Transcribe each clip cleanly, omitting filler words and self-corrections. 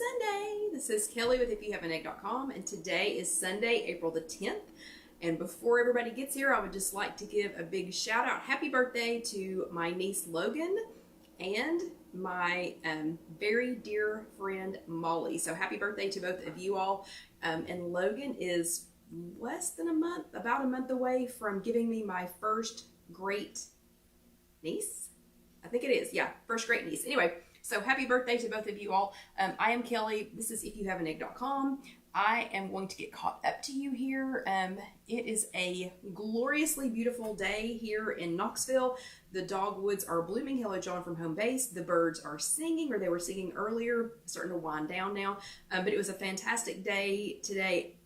Sunday. This is Kelly with IfYouHaveAnEgg.com, and today is Sunday, April the 10th. And before everybody gets here, I would just like to give a big shout out. Happy birthday to my niece Logan and my very dear friend Molly. So happy birthday to both of you all. And Logan is less than a month, about a month away from giving me my first great niece. I think it is. Yeah, first great niece. Anyway, so happy birthday to both of you all. I am Kelly. This is IfYouHaveAnEgg.com. I am going to get caught up to you here. It is a gloriously beautiful day here in Knoxville. The dogwoods are blooming. Hello, John from home base. The birds are singing, or they were singing earlier, starting to wind down now. But it was a fantastic day today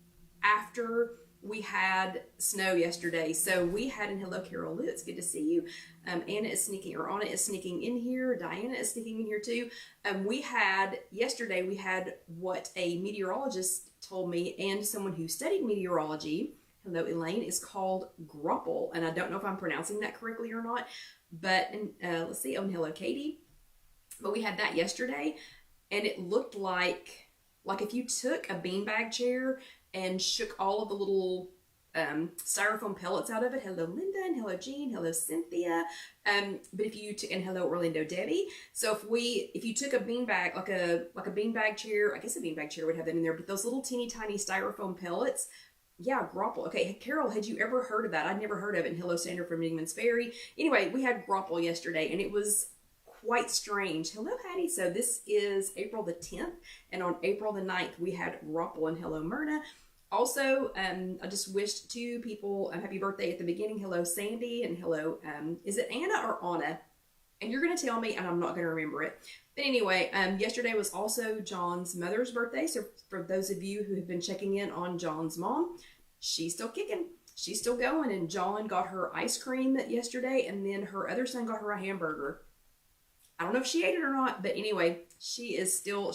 after we had snow yesterday. So we had, and hello Carol Lou, it's good to see you. Anna is sneaking, or Anna is sneaking in here. Diana is sneaking in here too. Yesterday we had what a meteorologist told me, and someone who studied meteorology, hello Elaine, is called grapple. And I don't know if I'm pronouncing that correctly or not, but let's see, and hello Katie. But we had that yesterday, and it looked like if you took a beanbag chair and shook all of the little styrofoam pellets out of it. Hello Linda, and hello Jean, hello Cynthia. But if you took, and hello Orlando Debbie. So if you took a beanbag, like a beanbag chair, I guess a beanbag chair would have them in there, but those little teeny tiny styrofoam pellets, yeah, grapple. Okay, Carol, had you ever heard of that? I'd never heard of it. And hello Sandra from Ningman's Ferry. Anyway, we had grapple yesterday, and it was quite strange. Hello Hattie. So this is April the 10th, and on April the 9th we had grapple. And hello Myrna. Also, I just wished two people happy birthday at the beginning. Hello Sandy, and hello, is it Anna or Anna? And you're going to tell me, and I'm not going to remember it. But anyway, yesterday was also John's mother's birthday. So for those of you who have been checking in on John's mom, she's still kicking. She's still going. And John got her ice cream yesterday, and then her other son got her a hamburger. I don't know if she ate it or not, but anyway, she is still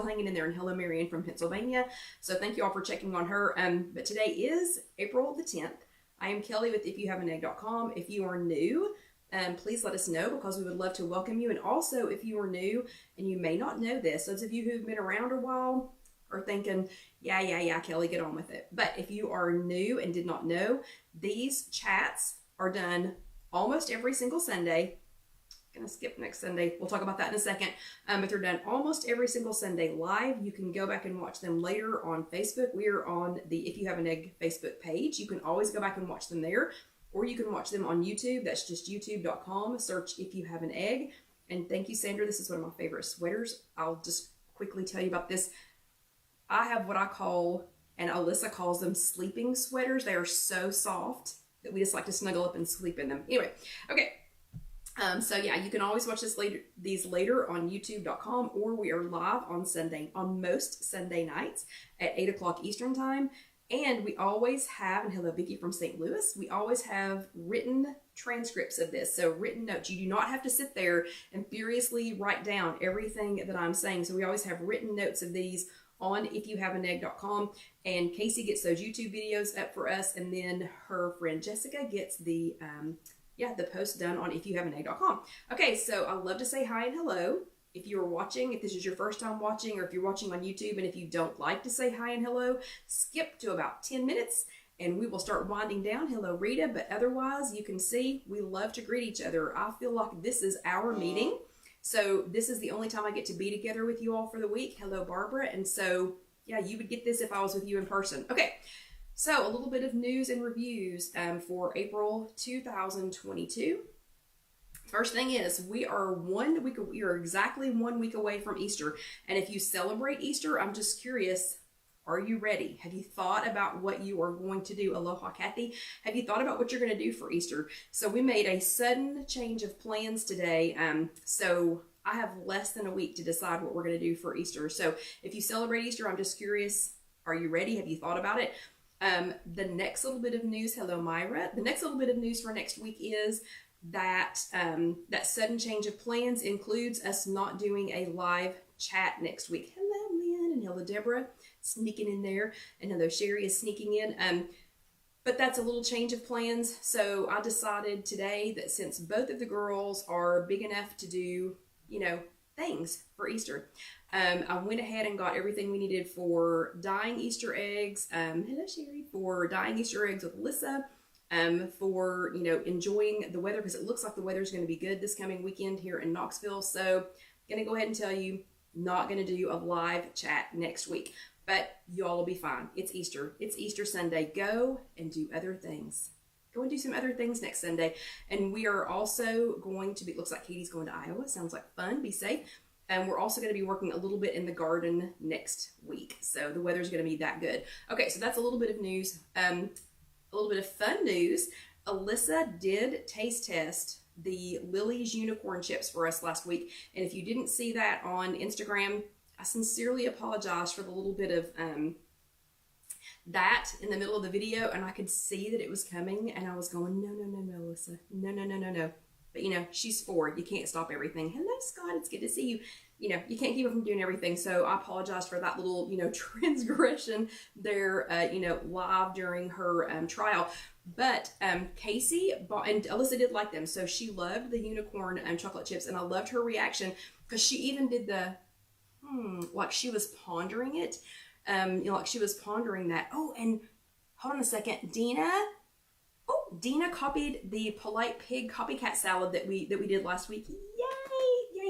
hanging in there. And hello, Marianne from Pennsylvania. So thank you all for checking on her. But today is April the 10th. I am Kelly with IfYouHaveAnEgg.com. If you are new, please let us know, because we would love to welcome you. And also, if you are new and you may not know this, those of you who've been around a while are thinking, yeah, Kelly, get on with it. But if you are new and did not know, these chats are done almost every single Sunday. Gonna skip next Sunday. We'll talk about that in a second. But they're done almost every single Sunday live. You can go back and watch them later on Facebook. We are on the If You Have an Egg Facebook page. You can always go back and watch them there, or you can watch them on YouTube. That's just youtube.com. Search If You Have an Egg. And thank you, Sandra. This is one of my favorite sweaters. I'll just quickly tell you about this. I have what I call, and Alyssa calls them, sleeping sweaters. They are so soft that we just like to snuggle up and sleep in them. Anyway, okay. So yeah, you can always watch these later on youtube.com, or we are live on most Sunday nights at 8 o'clock Eastern time. And we always have, and hello Vicki from St. Louis, we always have written transcripts of this. So written notes. You do not have to sit there and furiously write down everything that I'm saying. So we always have written notes of these on IfYouHaveAnEgg.com, and Casey gets those YouTube videos up for us, and then her friend Jessica gets the post done on IfYouHaveAnEgg.com. Okay, so I love to say hi and hello. If you are watching, if this is your first time watching, or if you're watching on YouTube, and if you don't like to say hi and hello, skip to about 10 minutes and we will start winding down. Hello Rita, but otherwise you can see we love to greet each other. I feel like this is our meeting. So this is the only time I get to be together with you all for the week. Hello Barbara. And so yeah, you would get this if I was with you in person. Okay. So a little bit of news and reviews for April 2022. First thing is, we are exactly 1 week away from Easter. And if you celebrate Easter, I'm just curious, are you ready? Have you thought about what you are going to do? Aloha Kathy. Have you thought about what you're going to do for Easter? So we made a sudden change of plans today. So I have less than a week to decide what we're going to do for Easter. So if you celebrate Easter, I'm just curious, are you ready? Have you thought about it? The next little bit of news, hello Myra. The next little bit of news for next week is that that sudden change of plans includes us not doing a live chat next week. Hello Lynn, and hello Deborah, sneaking in there, and hello Sherry is sneaking in. But that's a little change of plans. So I decided today that since both of the girls are big enough to do, things for Easter, I went ahead and got everything we needed for dyeing Easter eggs. Hello, Sherry. For dyeing Easter eggs with Alyssa. For, you know, enjoying the weather, because it looks like the weather is going to be good this coming weekend here in Knoxville. So I'm going to go ahead and tell you, not going to do a live chat next week, but y'all will be fine. It's Easter. It's Easter Sunday. Go and do other things. Go and do some other things next Sunday. And we are also going to be, looks like Katie's going to Iowa. Sounds like fun. Be safe. And we're also going to be working a little bit in the garden next week. So the weather's going to be that good. Okay, so that's a little bit of news. A little bit of fun news. Alyssa did taste test the Lily's unicorn chips for us last week. And if you didn't see that on Instagram, I sincerely apologize for the little bit of that in the middle of the video. And I could see that it was coming. And I was going, no, Alyssa. No. But, you know, she's 4. You can't stop everything. Hello, Scott. It's good to see you. You know, you can't keep her from doing everything. So I apologize for that little, you know, transgression there, you know, live during her trial. But Casey bought, and Alyssa did like them. So she loved the unicorn chocolate chips. And I loved her reaction because she even did the, like she was pondering it. You know, like she was pondering that. Oh, and hold on a second. Dina copied the Polite Pig copycat salad that we did last week. Yay!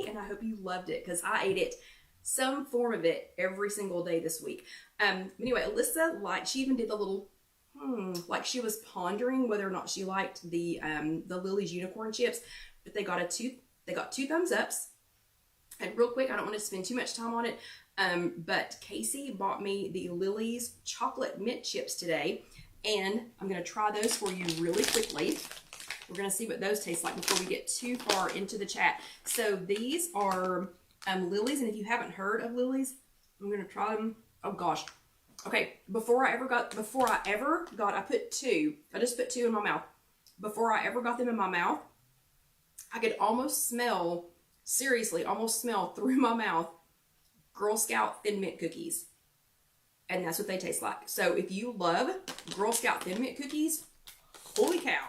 And I hope you loved it, because I ate it, some form of it, every single day this week. Anyway, Alyssa she even did the little like she was pondering whether or not she liked the Lily's unicorn chips. But they got 2 thumbs ups. And real quick, I don't want to spend too much time on it. But Casey bought me the Lily's chocolate mint chips today. And I'm going to try those for you really quickly. We're going to see what those taste like before we get too far into the chat. So these are Lily's, and if you haven't heard of Lily's, I'm going to try them. Oh gosh. Okay, before I put 2. I just put 2 in my mouth. Before I ever got them in my mouth, I could almost smell, seriously, almost smell through my mouth Girl Scout Thin Mint cookies. And that's what they taste like. So if you love Girl Scout Thin Mint cookies, holy cow.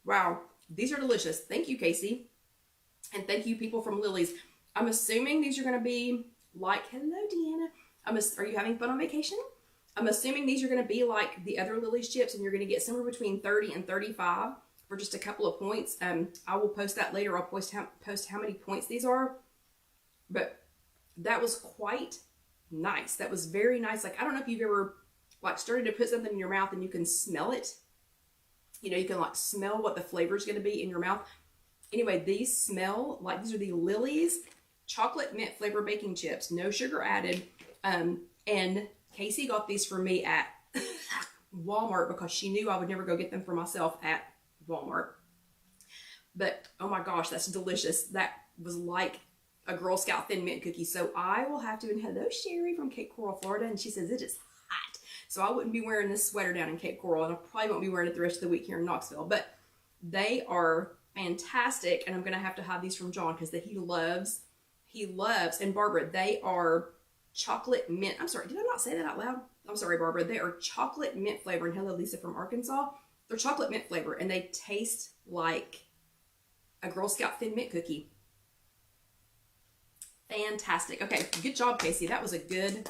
Wow, these are delicious. Thank you, Casey. And thank you, people from Lily's. I'm assuming these are going to be like, hello, Deanna. Are you having fun on vacation? I'm assuming these are going to be like the other Lily's chips, and you're going to get somewhere between 30 and 35 for just a couple of points. I will post that later. I'll post how many points these are. But that was quite nice. That was very nice. Like, I don't know if you've ever like started to put something in your mouth and you can smell it. You know, you can like smell what the flavor is going to be in your mouth. Anyway, these smell like, these are the Lily's chocolate mint flavor baking chips, no sugar added. And Casey got these for me at Walmart because she knew I would never go get them for myself at Walmart. But oh my gosh, that's delicious. That was like a Girl Scout Thin Mint cookie. So I will have to, and hello Sherry from Cape Coral, Florida, and she says it is hot. So I wouldn't be wearing this sweater down in Cape Coral, and I probably won't be wearing it the rest of the week here in Knoxville. But they are fantastic, and I'm going to have these from John because he loves, and Barbara, they are chocolate mint. I'm sorry, did I not say that out loud? I'm sorry, Barbara. They are chocolate mint flavor, and hello Lisa from Arkansas. They're chocolate mint flavor, and they taste like a Girl Scout Thin Mint cookie. Fantastic. Okay, good job, Casey. That was a good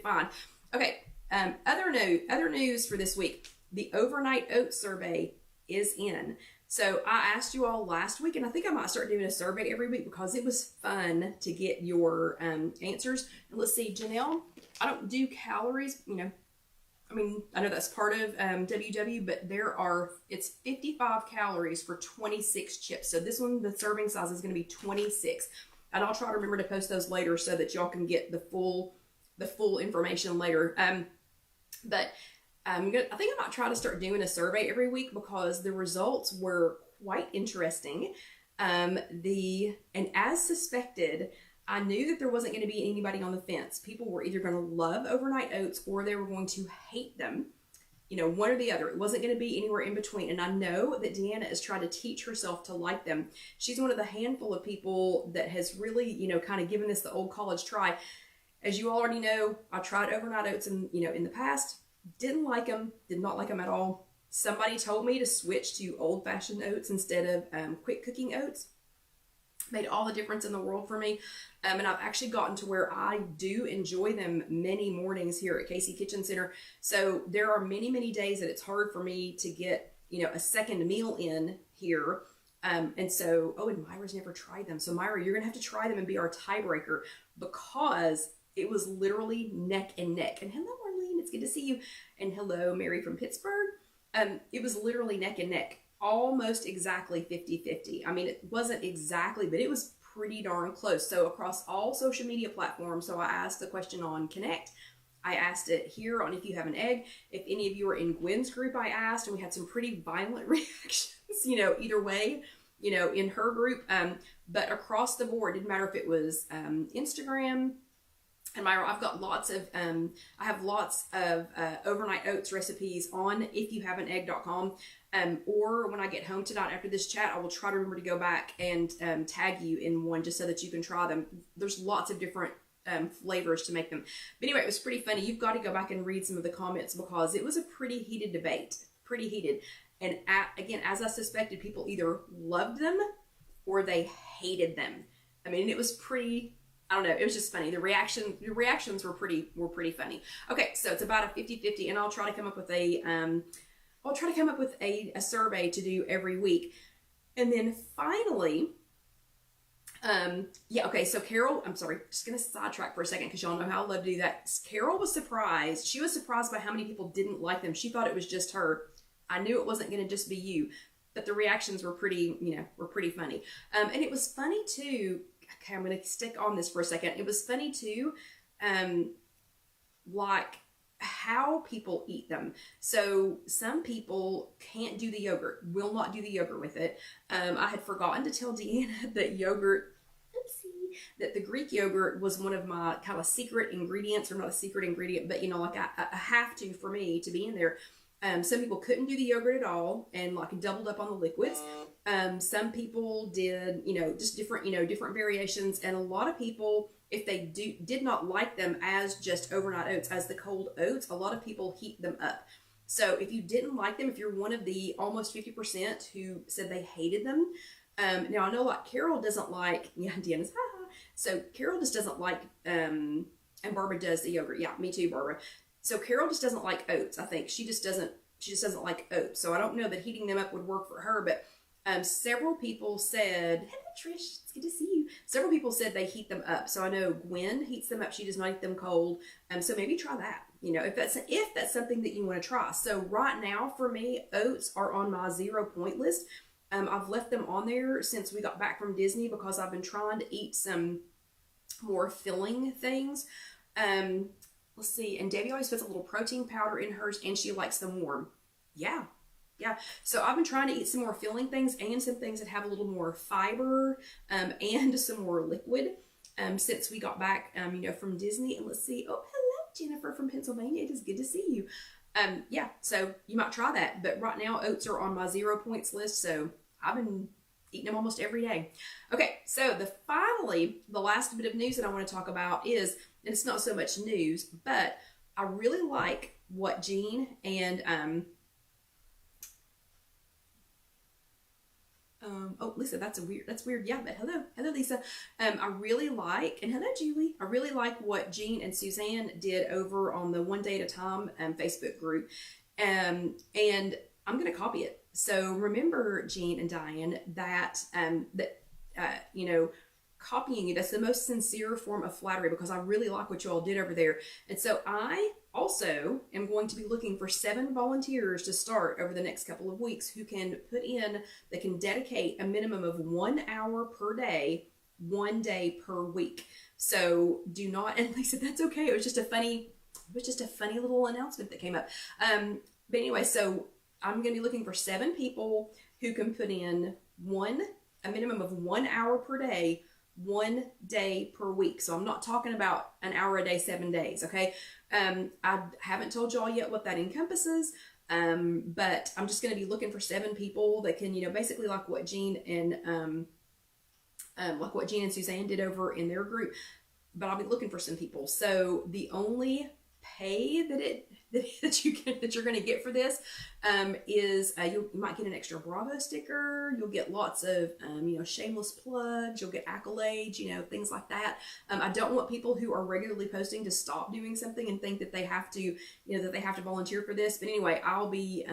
find. Okay, other news for this week. The overnight oat survey is in. So I asked you all last week, and I think I might start doing a survey every week because it was fun to get your answers. And let's see, Janelle, I don't do calories, you know. I mean, I know that's part of WW, but it's 55 calories for 26 chips. So this one, the serving size is going to be 26. And I'll try to remember to post those later so that y'all can get the full information later. But I think I might try to start doing a survey every week because the results were quite interesting. And as suspected, I knew that there wasn't going to be anybody on the fence. People were either going to love overnight oats or they were going to hate them. You know, one or the other. It wasn't going to be anywhere in between. And I know that Deanna is trying to teach herself to like them. She's one of the handful of people that has really, you know, kind of given this the old college try. As you already know, I tried overnight oats in the past. Didn't like them. Did not like them at all. Somebody told me to switch to old-fashioned oats instead of quick cooking oats. Made all the difference in the world for me. And I've actually gotten to where I do enjoy them many mornings here at Casey Kitchen Center. So there are many, many days that it's hard for me to get, a second meal in here. And so, and Myra's never tried them. So Myra, you're going to have to try them and be our tiebreaker, because it was literally neck and neck. And hello, Marlene, it's good to see you. And hello, Mary from Pittsburgh. It was literally neck and neck. Almost exactly 50-50. I mean, it wasn't exactly, but it was pretty darn close. So across all social media platforms, so I asked the question on Connect. I asked it here on If You Have an Egg. If any of you are in Gwen's group, I asked, and we had some pretty violent reactions, either way, in her group. But across the board, didn't matter if it was Instagram. And Myra, I've got lots of, I have lots of overnight oats recipes on IfYouHaveAnEgg.com. Or when I get home tonight after this chat, I will try to remember to go back and tag you in one just so that you can try them. There's lots of different flavors to make them. But anyway, it was pretty funny. You've got to go back and read some of the comments, because it was a pretty heated debate. Pretty heated. And again, as I suspected, people either loved them or they hated them. I mean, it was pretty... I don't know. It was just funny. The reactions were pretty funny. Okay, so it's about a 50-50, and I'll try to come up with a survey to do every week. And then finally, okay, so Carol, I'm sorry, just going to sidetrack for a second because y'all know how I love to do that. Carol was surprised. She was surprised by how many people didn't like them. She thought it was just her. I knew it wasn't going to just be you, but the reactions were pretty funny. And it was funny too. Okay, I'm going to stick on this for a second. It was funny too, like how people eat them. So some people can't do the yogurt, will not do the yogurt with it. I had forgotten to tell Deanna that that the Greek yogurt was one of my kind of secret ingredients, or not a secret ingredient, but like a have to for me to be in there. Some people couldn't do the yogurt at all and like doubled up on the liquids. Some people did, just different variations. And a lot of people, if they did not like them as just overnight oats, as the cold oats, a lot of people heat them up. So if you didn't like them, if you're one of the almost 50% who said they hated them, now I know like Carol doesn't like, Deanna's, so Carol just doesn't like, and Barbara does the yogurt. Yeah, me too, Barbara. So Carol just doesn't like oats. I think she just doesn't like oats. So I don't know that heating them up would work for her, but several people said, hello Trish, it's good to see you. Several people said they heat them up. So I know Gwen heats them up. She does not eat them cold. So maybe try that, if that's something that you want to try. So right now for me, oats are on my 0 point list. I've left them on there since we got back from Disney because I've been trying to eat some more filling things. Let's see. And Debbie always puts a little protein powder in hers, and she likes them warm. Yeah. So I've been trying to eat some more filling things and some things that have a little more fiber, and some more liquid, since we got back, from Disney. And let's see. Oh, hello, Jennifer from Pennsylvania. It is good to see you. So you might try that. But right now, oats are on my 0 points list. So I've been eating them almost every day. Okay. So the last bit of news that I want to talk about is, and it's not so much news, but I really like what Jean and, Lisa, that's weird. Yeah, but hello, Lisa. I really like, and hello, Julie. I really like what Jean and Suzanne did over on the One Day at a Time Facebook group, and I'm going to copy it. So remember, Jean and Diane, that copying you, that's the most sincere form of flattery, because I really like what you all did over there. And so I also am going to be looking for 7 volunteers to start over the next couple of weeks who can they can dedicate a minimum of 1 hour per day, 1 day per week. So do not, and Lisa, that's okay. It was just a funny little announcement that came up. But anyway, so I'm going to be looking for 7 people who can put in a minimum of 1 hour per day, 1 day per week. So I'm not talking about an hour a day, 7 days. Okay. I haven't told y'all yet what that encompasses. But I'm just going to be looking for 7 people that can, basically like what Jean and Suzanne did over in their group, but I'll be looking for some people. So the only pay that that you're going to get for this is you might get an extra Bravo sticker. You'll get lots of shameless plugs. You'll get accolades, things like that. I don't want people who are regularly posting to stop doing something and think that they have to volunteer for this. But anyway, I'll be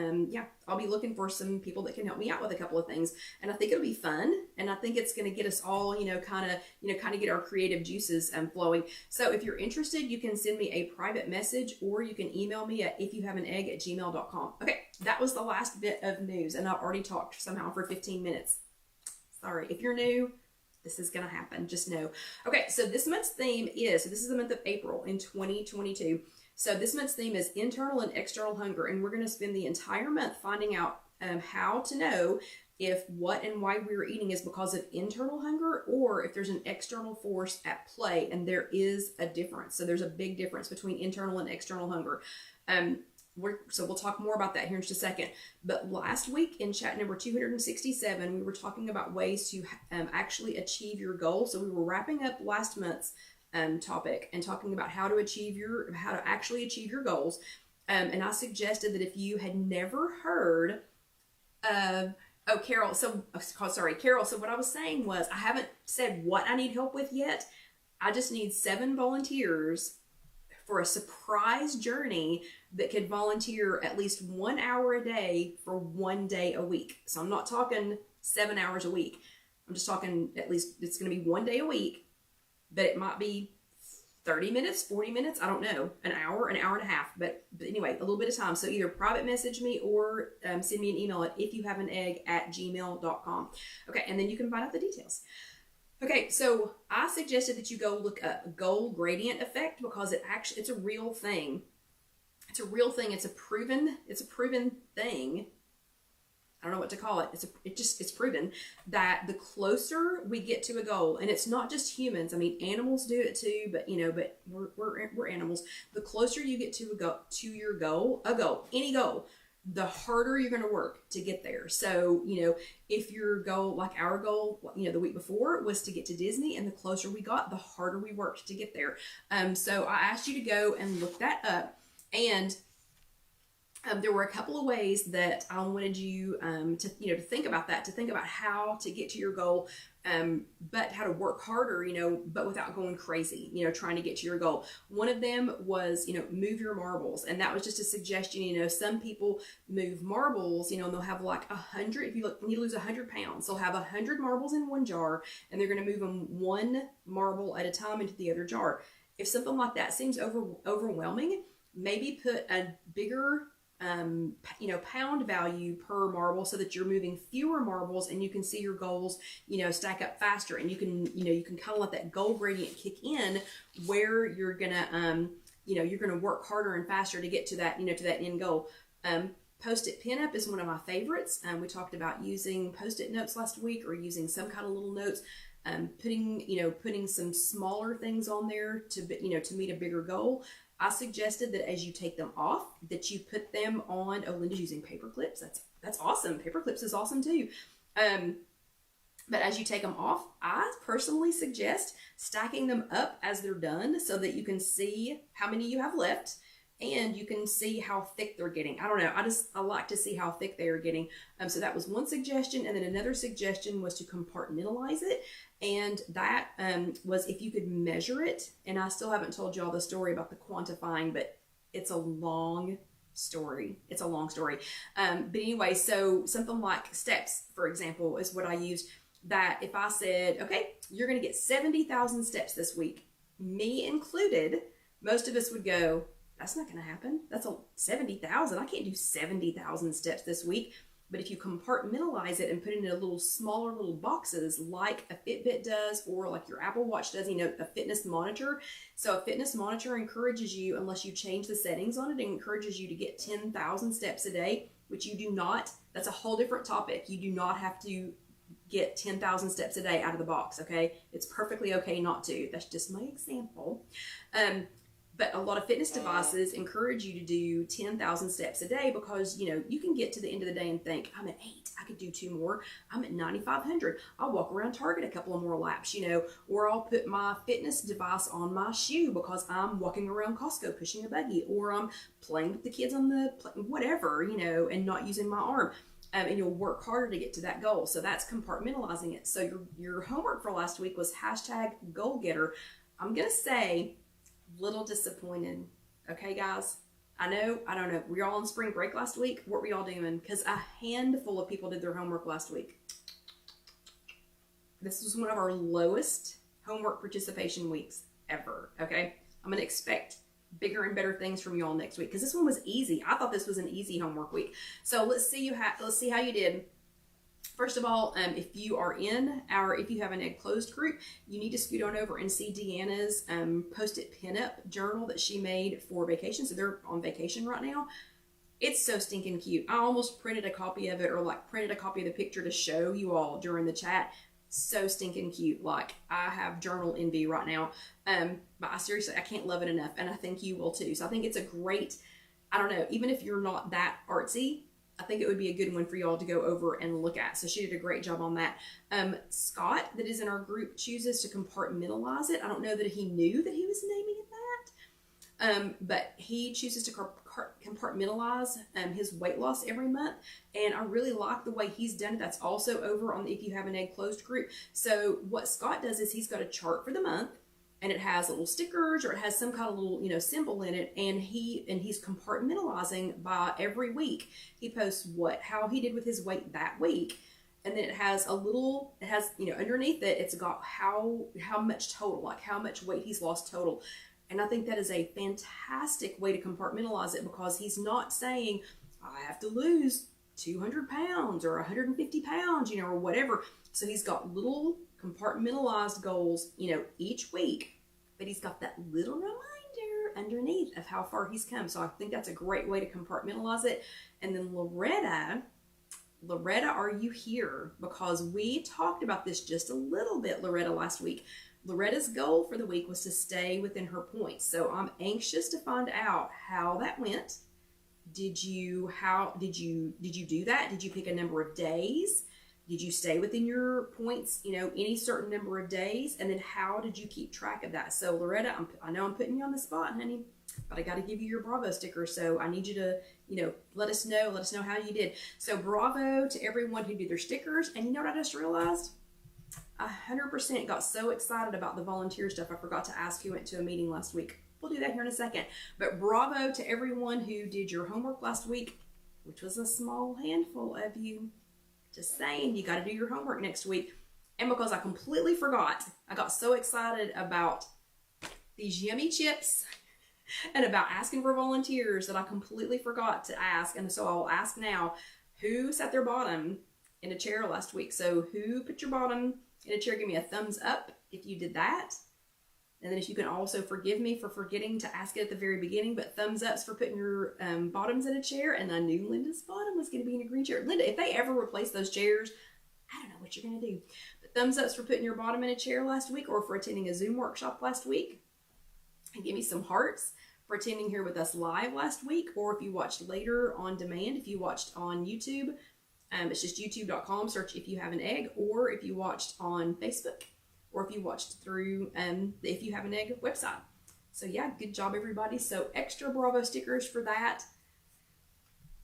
looking for some people that can help me out with a couple of things, and I think it'll be fun, and I think it's going to get us all kind of get our creative juices flowing. So if you're interested, you can send me a private message, or you can email me at IfYouHaveAnEgg@gmail.com. Okay, that was the last bit of news, and I've already talked somehow for 15 minutes. Sorry. If you're new, this is going to happen. Just know. Okay, so this month's theme is, this is the month of April in 2022. So this month's theme is internal and external hunger, and we're going to spend the entire month finding out how to know if what and why we're eating is because of internal hunger or if there's an external force at play, and there is a difference. So there's a big difference between internal and external hunger. So we'll talk more about that here in just a second. But last week in chat number 267, we were talking about ways to actually achieve your goal. So we were wrapping up last month's topic and talking about how to actually achieve your goals. And I suggested that if you had never heard of Carol. So what I was saying was, I haven't said what I need help with yet. I just need 7 volunteers for a surprise journey that could volunteer at least 1 hour a day for 1 day a week. So I'm not talking 7 hours a week. I'm just talking at least it's going to be 1 day a week, but it might be 30 minutes, 40 minutes, I don't know, an hour and a half. But anyway, a little bit of time. So either private message me or send me an email at IfYouHaveAnEgg@gmail.com. Okay, and then you can find out the details. Okay, so I suggested that you go look up goal gradient effect, because it's a real thing. It's a real thing. It's a proven thing. I don't know what to call it. It's proven that the closer we get to a goal, and it's not just humans. I mean, animals do it too, but we're animals. The closer you get to any goal, the harder you're going to work to get there. So, if your goal, like our goal, the week before was to get to Disney, and the closer we got, the harder we worked to get there. So I asked you to go and look that up, and there were a couple of ways that I wanted you to think about that, to think about how to get to your goal, but how to work harder, but without going crazy, trying to get to your goal. One of them was, move your marbles. And that was just a suggestion. Some people move marbles, and they'll have like 100, if you need to lose 100 pounds, they'll have 100 marbles in one jar, and they're going to move them one marble at a time into the other jar. If something like that seems overwhelming, maybe put a bigger pound value per marble, so that you're moving fewer marbles and you can see your goals, stack up faster, and you can kind of let that goal gradient kick in, where you're gonna work harder and faster to get to that, to that end goal. Post-it pinup is one of my favorites. We talked about using post-it notes last week, or using some kind of little notes, putting some smaller things on there to meet a bigger goal. I suggested that as you take them off, that you put them on. Oh, Linda's using paper clips. That's awesome. Paper clips is awesome too. But as you take them off, I personally suggest stacking them up as they're done, so that you can see how many you have left, and you can see how thick they're getting. I don't know. I like to see how thick they are getting. So that was one suggestion. And then another suggestion was to compartmentalize it. And that was if you could measure it. And I still haven't told y'all the story about the quantifying, but it's a long story. But anyway, so something like steps, for example, is what I used. That if I said, okay, you're going to get 70,000 steps this week, me included, most of us would go, that's not going to happen. That's 70,000. I can't do 70,000 steps this week. But if you compartmentalize it and put it in smaller little boxes, like a Fitbit does, or like your Apple Watch does, a fitness monitor. So a fitness monitor encourages you, unless you change the settings on it, encourages you to get 10,000 steps a day, which you do not. That's a whole different topic. You do not have to get 10,000 steps a day out of the box, okay? It's perfectly okay not to. That's just my example. But a lot of fitness devices encourage you to do 10,000 steps a day because, you know, you can get to the end of the day and think, I'm at 8, I could do 2 more. I'm at 9,500. I'll walk around Target a couple of more laps, you know, or I'll put my fitness device on my shoe because I'm walking around Costco pushing a buggy, or I'm playing with the kids on the, whatever, you know, and not using my arm. And you'll work harder to get to that goal. So that's compartmentalizing it. So your homework for last week was hashtag goal getter. I'm going to say, little disappointed. Okay, guys? I don't know. Were y'all on spring break last week? What were y'all doing? Because a handful of people did their homework last week. This was one of our lowest homework participation weeks ever. Okay? I'm going to expect bigger and better things from y'all next week because this one was easy. I thought this was an easy homework week. So let's see how you did. First of all, if you are in our If You Have an Egg closed group, you need to scoot on over and see Deanna's Post-it pinup journal that she made for vacation. So they're on vacation right now. It's so stinking cute. I almost printed a copy of it, or like printed a copy of the picture to show you all during the chat. So stinking cute. Like, I have journal envy right now. But I can't love it enough. And I think you will too. So I think it's a great, I don't know, even if you're not that artsy, I think it would be a good one for y'all to go over and look at. So she did a great job on that. Scott, that is in our group, chooses to compartmentalize it. I don't know that he knew that he was naming it that. But he chooses to compartmentalize his weight loss every month. And I really like the way he's done it. That's also over on the If You Have an Egg closed group. So what Scott does is he's got a chart for the month. And it has little stickers, or it has some kind of little, you know, symbol in it, and he's compartmentalizing by every week. He posts how he did with his weight that week, and then it has you know, underneath it, it's got how much total, like how much weight he's lost total. And I think that is a fantastic way to compartmentalize it, because he's not saying, I have to lose 200 pounds or 150 pounds, you know, or whatever. So he's got little compartmentalized goals, you know, each week, but he's got that little reminder underneath of how far he's come. So I think that's a great way to compartmentalize it. And then Loretta, are you here? Because we talked about this just a little bit, Loretta, last week. Loretta's goal for the week was to stay within her points. So I'm anxious to find out how that went. Did you do that? Did you pick a number of days? Did you stay within your points, you know, any certain number of days? And then how did you keep track of that? So Loretta, I know I'm putting you on the spot, honey, but I got to give you your Bravo sticker. So I need you to, you know, let us know how you did. So bravo to everyone who did their stickers. And you know what I just realized? 100% got so excited about the volunteer stuff. I forgot to ask who went to a meeting last week. We'll do that here in a second. But bravo to everyone who did your homework last week, which was a small handful of you. Just saying, you got to do your homework next week. And because I completely forgot, I got so excited about these yummy chips and about asking for volunteers that I completely forgot to ask. And so I'll ask now, who sat their bottom in a chair last week? So who put your bottom in a chair? Give me a thumbs up if you did that. And then if you can also forgive me for forgetting to ask it at the very beginning, but thumbs ups for putting your bottoms in a chair. And I knew Linda's bottom was going to be in a green chair. Linda, if they ever replace those chairs, I don't know what you're going to do. But thumbs ups for putting your bottom in a chair last week, or for attending a Zoom workshop last week. And give me some hearts for attending here with us live last week, or if you watched later on demand, if you watched on YouTube, it's just youtube.com, search If You Have an Egg, or if you watched on Facebook, or if you watched through the If You Have an Egg website. So yeah, good job everybody. So extra Bravo stickers for that.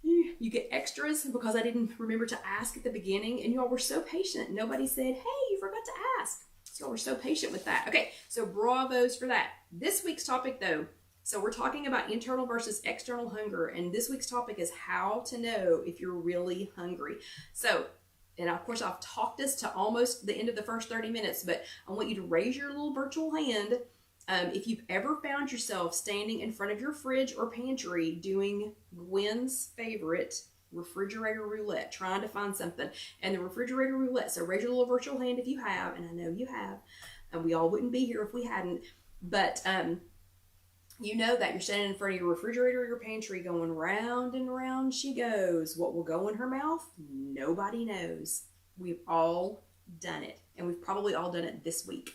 You get extras because I didn't remember to ask at the beginning, and y'all were so patient. Nobody said, hey, you forgot to ask. So y'all were so patient with that. Okay, so bravos for that. This week's topic though, so we're talking about internal versus external hunger, and this week's topic is how to know if you're really hungry. So, and of course, I've talked this to almost the end of the first 30 minutes, but I want you to raise your little virtual hand if you've ever found yourself standing in front of your fridge or pantry doing Gwen's favorite refrigerator roulette, trying to find something. And the refrigerator roulette, so raise your little virtual hand if you have, and I know you have, and we all wouldn't be here if we hadn't, but you know that you're standing in front of your refrigerator or your pantry going round and round she goes. What will go in her mouth? Nobody knows. We've all done it, and we've probably all done it this week.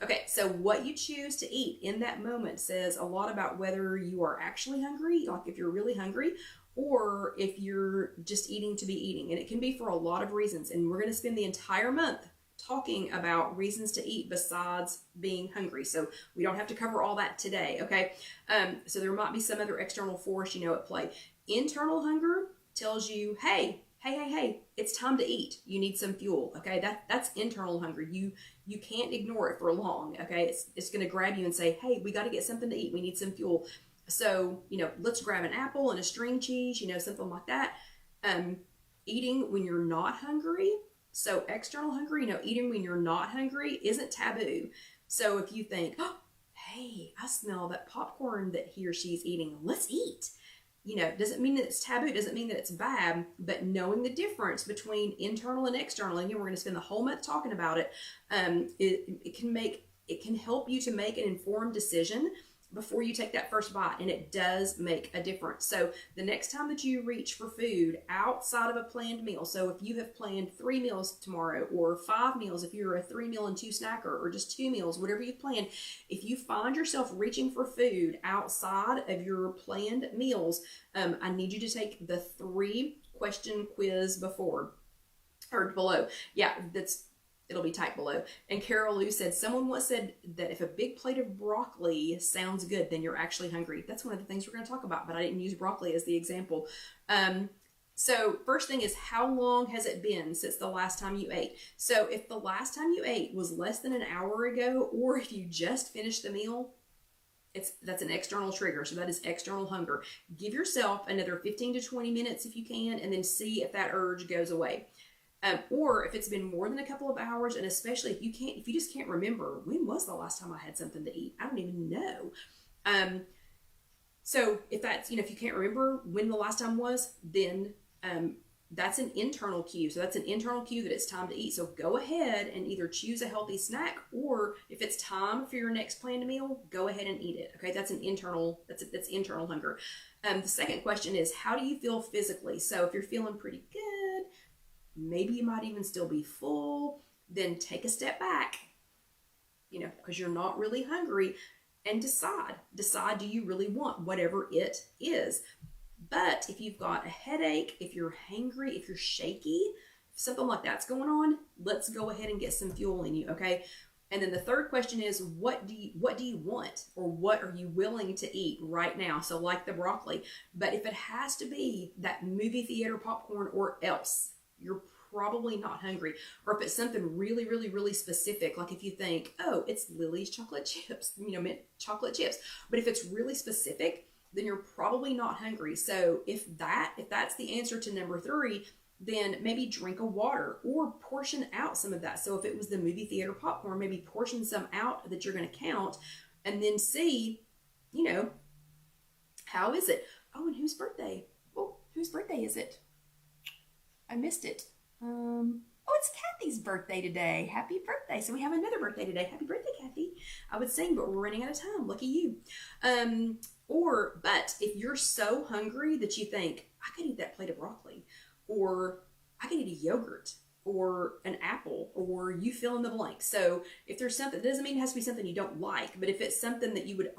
Okay, so what you choose to eat in that moment says a lot about whether you are actually hungry, like if you're really hungry, or if you're just eating to be eating. And it can be for a lot of reasons. And we're going to spend the entire month talking about reasons to eat besides being hungry. So we don't have to cover all that today, okay? So there might be some other external force, at play. Internal hunger tells you, hey, it's time to eat. You need some fuel, okay? That's internal hunger. You can't ignore it for long, okay? It's going to grab you and say, hey, we got to get something to eat. We need some fuel. So, let's grab an apple and a string cheese, something like that. Eating when you're not hungry. So external hunger, eating when you're not hungry isn't taboo. So if you think, oh, hey, I smell that popcorn that he or she's eating, let's eat. Doesn't mean that it's taboo, doesn't mean that it's bad, but knowing the difference between internal and external, and we're going to spend the whole month talking about it, it can help you to make an informed decision before you take that first bite, and it does make a difference. So the next time that you reach for food outside of a planned meal, so if you have planned 3 meals tomorrow, or 5 meals if you're a 3 meal and 2 snacker, or just 2 meals, whatever you've planned, if you find yourself reaching for food outside of your planned meals, I need you to take the 3-question quiz before or below. Yeah, it'll be typed below. And Carol Lou said, someone once said that if a big plate of broccoli sounds good, then you're actually hungry. That's one of the things we're going to talk about, but I didn't use broccoli as the example. So first thing is, how long has it been since the last time you ate? So if the last time you ate was less than an hour ago, or if you just finished the meal, that's an external trigger. So that is external hunger. Give yourself another 15 to 20 minutes if you can, and then see if that urge goes away. Or if it's been more than a couple of hours, and especially if you just can't remember, when was the last time I had something to eat? I don't even know. So if that's, if you can't remember when the last time was, then that's an internal cue. So that's an internal cue that it's time to eat. So go ahead and either choose a healthy snack, or if it's time for your next planned meal, go ahead and eat it. Okay, that's that's internal hunger. The second question is, how do you feel physically? So if you're feeling pretty good, maybe you might even still be full, then take a step back, because you're not really hungry, and decide, do you really want whatever it is? But if you've got a headache, if you're hangry, if you're shaky, if something like that's going on, let's go ahead and get some fuel in you, okay? And then the third question is, what do you want, or what are you willing to eat right now? So like the broccoli, but if it has to be that movie theater popcorn or else, you're probably not hungry. Or if it's something really, really, really specific, like if you think, oh, it's Lily's chocolate chips, mint chocolate chips. But if it's really specific, then you're probably not hungry. So if that's the answer to number 3, then maybe drink a water or portion out some of that. So if it was the movie theater popcorn, maybe portion some out that you're going to count, and then see, how is it? Oh, and whose birthday? Well, whose birthday is it? I missed it. Oh, it's Kathy's birthday today. Happy birthday. So we have another birthday today. Happy birthday, Kathy. I would sing, but we're running out of time. Lucky you. But if you're so hungry that you think, I could eat that plate of broccoli, or I could eat a yogurt, or an apple, or you fill in the blank. So if there's something, it doesn't mean it has to be something you don't like, but if it's something that you would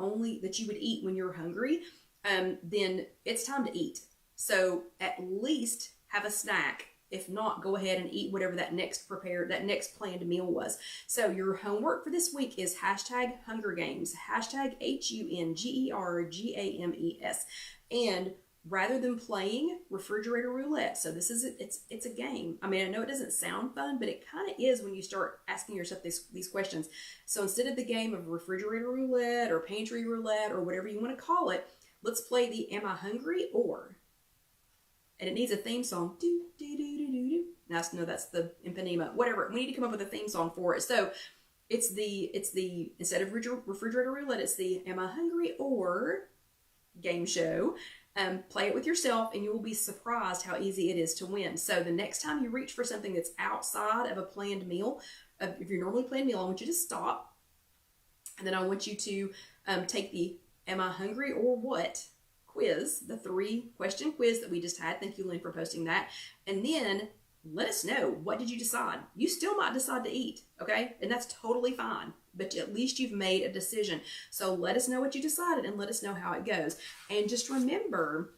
eat when you're hungry, then it's time to eat. So at least have a snack. If not, go ahead and eat whatever that next planned meal was. So your homework for this week is #Hunger Games, #HungerGames. And rather than playing refrigerator roulette, so it's a game. I mean, I know it doesn't sound fun, but it kind of is when you start asking yourself these questions. So instead of the game of refrigerator roulette or pantry roulette or whatever you want to call it, let's play the Am I Hungry Or? And it needs a theme song. Do, do, do, do, do, do. No, that's the Impanema. Whatever. We need to come up with a theme song for it. So it's the instead of refrigerator roulette, it's the Am I Hungry Or game show. Play it with yourself, and you will be surprised how easy it is to win. So the next time you reach for something that's outside of a planned meal, if you're normally planned meal, I want you to stop, and then I want you to take the Am I Hungry or What quiz, the 3-question quiz that we just had. Thank you, Lynn, for posting that. And then let us know, what did you decide? You still might decide to eat, okay? And that's totally fine. but at least you've made a decision. So let us know what you decided and let us know how it goes. And just remember,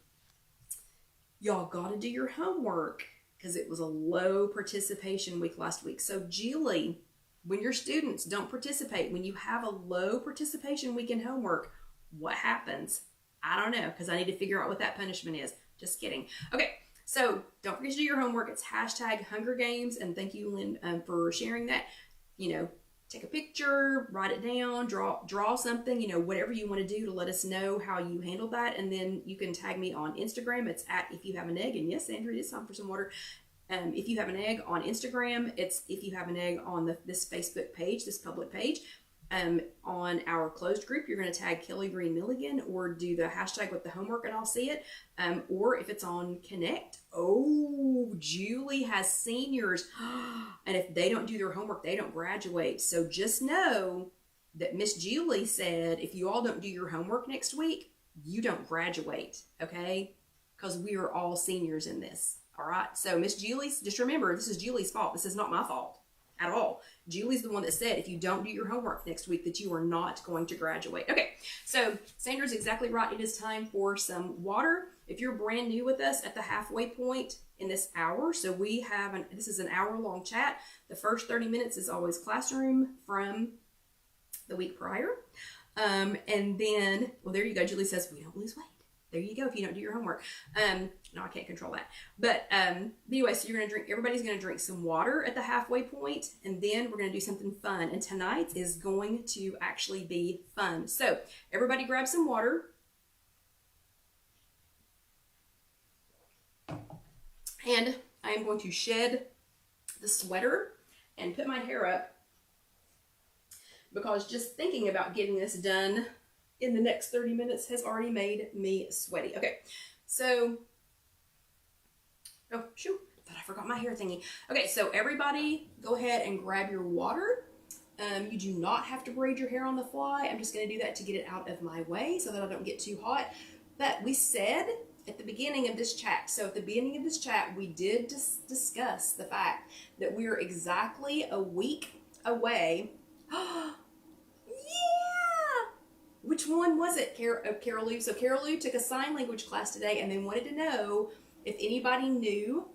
y'all gotta do your homework because it was a low participation week last week. So Julie, when your students don't participate, when you have a low participation week in homework, what happens? I don't know, because I need to figure out what that punishment is. Just kidding. Okay, so don't forget to do your homework. It's hashtag Hunger Games, and thank you, Lynn, for sharing that. You know, take a picture, write it down, draw something, you know, whatever you want to do to let us know how you handled that. And then you can tag me on Instagram. It's at IfYouHaveAnEgg. And yes, Andrew, it is time for some water. If you have an egg on Instagram, it's If You Have an Egg on this Facebook page, this public page. On our closed group, you're going to tag Kelly Green Milligan or do the hashtag with the homework and I'll see it. Or if it's on Connect, oh, Julie has seniors. And if they don't do their homework, they don't graduate. So just know that Miss Julie said, if you all don't do your homework next week, you don't graduate, okay? Because we are all seniors in this, all right? So Miss Julie, just remember, this is Julie's fault. This is not my fault at all. Julie's the one that said if you don't do your homework next week that you are not going to graduate. Okay, so Sandra's exactly right. It is time for some water. If you're brand new with us at the halfway point in this hour, so we have this is an hour-long chat. The first 30 minutes is always classroom from the week prior. And then, well, there you go. Julie says, we don't lose weight. There you go if you don't do your homework. No, I can't control that. But anyway, so everybody's going to drink some water at the halfway point, and then we're going to do something fun. And tonight is going to actually be fun. So everybody grab some water. And I am going to shed the sweater and put my hair up because just thinking about getting this done in the next 30 minutes has already made me sweaty. Okay, so, oh, shoot, I thought I forgot my hair thingy. Okay, so everybody go ahead and grab your water. You do not have to braid your hair on the fly. I'm just gonna do that to get it out of my way so that I don't get too hot. But we said at the beginning of this chat, so at the beginning of this chat, we did discuss the fact that we are exactly a week away. Which one was it, Carol Lou? So Carol Lou took a sign language class today and then wanted to know if anybody knew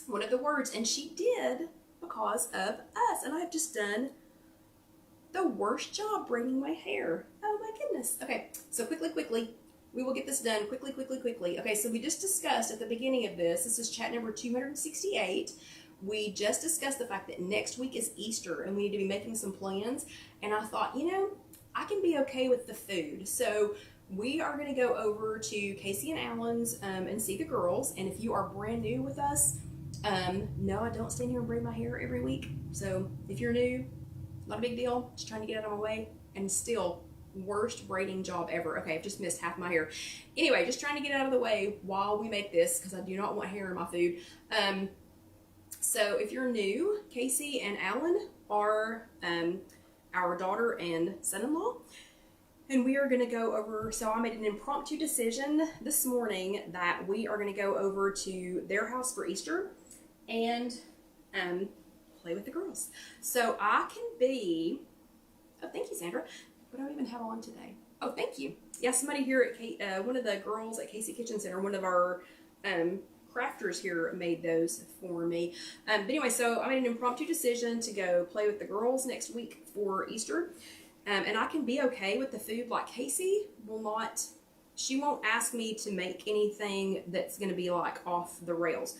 one of the words. And she did because of us. And I've just done the worst job braiding my hair. Oh my goodness. Okay, so quickly, we will get this done quickly. Okay, so we just discussed at the beginning of this is chat number 268. We just discussed the fact that next week is Easter and we need to be making some plans. And I thought, you know, I can be okay with the food. So we are going to go over to Casey and Alan's and see the girls. And if you are brand new with us, no, I don't stand here and braid my hair every week. So if you're new, not a big deal. Just trying to get out of my way. And still, worst braiding job ever. Okay, I've just missed half my hair. Anyway, just trying to get out of the way while we make this because I do not want hair in my food. So if you're new, Casey and Alan are our daughter and son-in-law, and we are going to go over, so I made an impromptu decision this morning that we are going to go over to their house for Easter and play with the girls. So I can be, oh, thank you, Sandra. What do I even have on today? Oh, thank you. Yeah, somebody here at one of the girls at Casey Kitchen Center, one of our crafters here made those for me. But anyway, so I made an impromptu decision to go play with the girls next week for Easter. And I can be okay with the food. Like Casey will not, she won't ask me to make anything that's going to be like off the rails.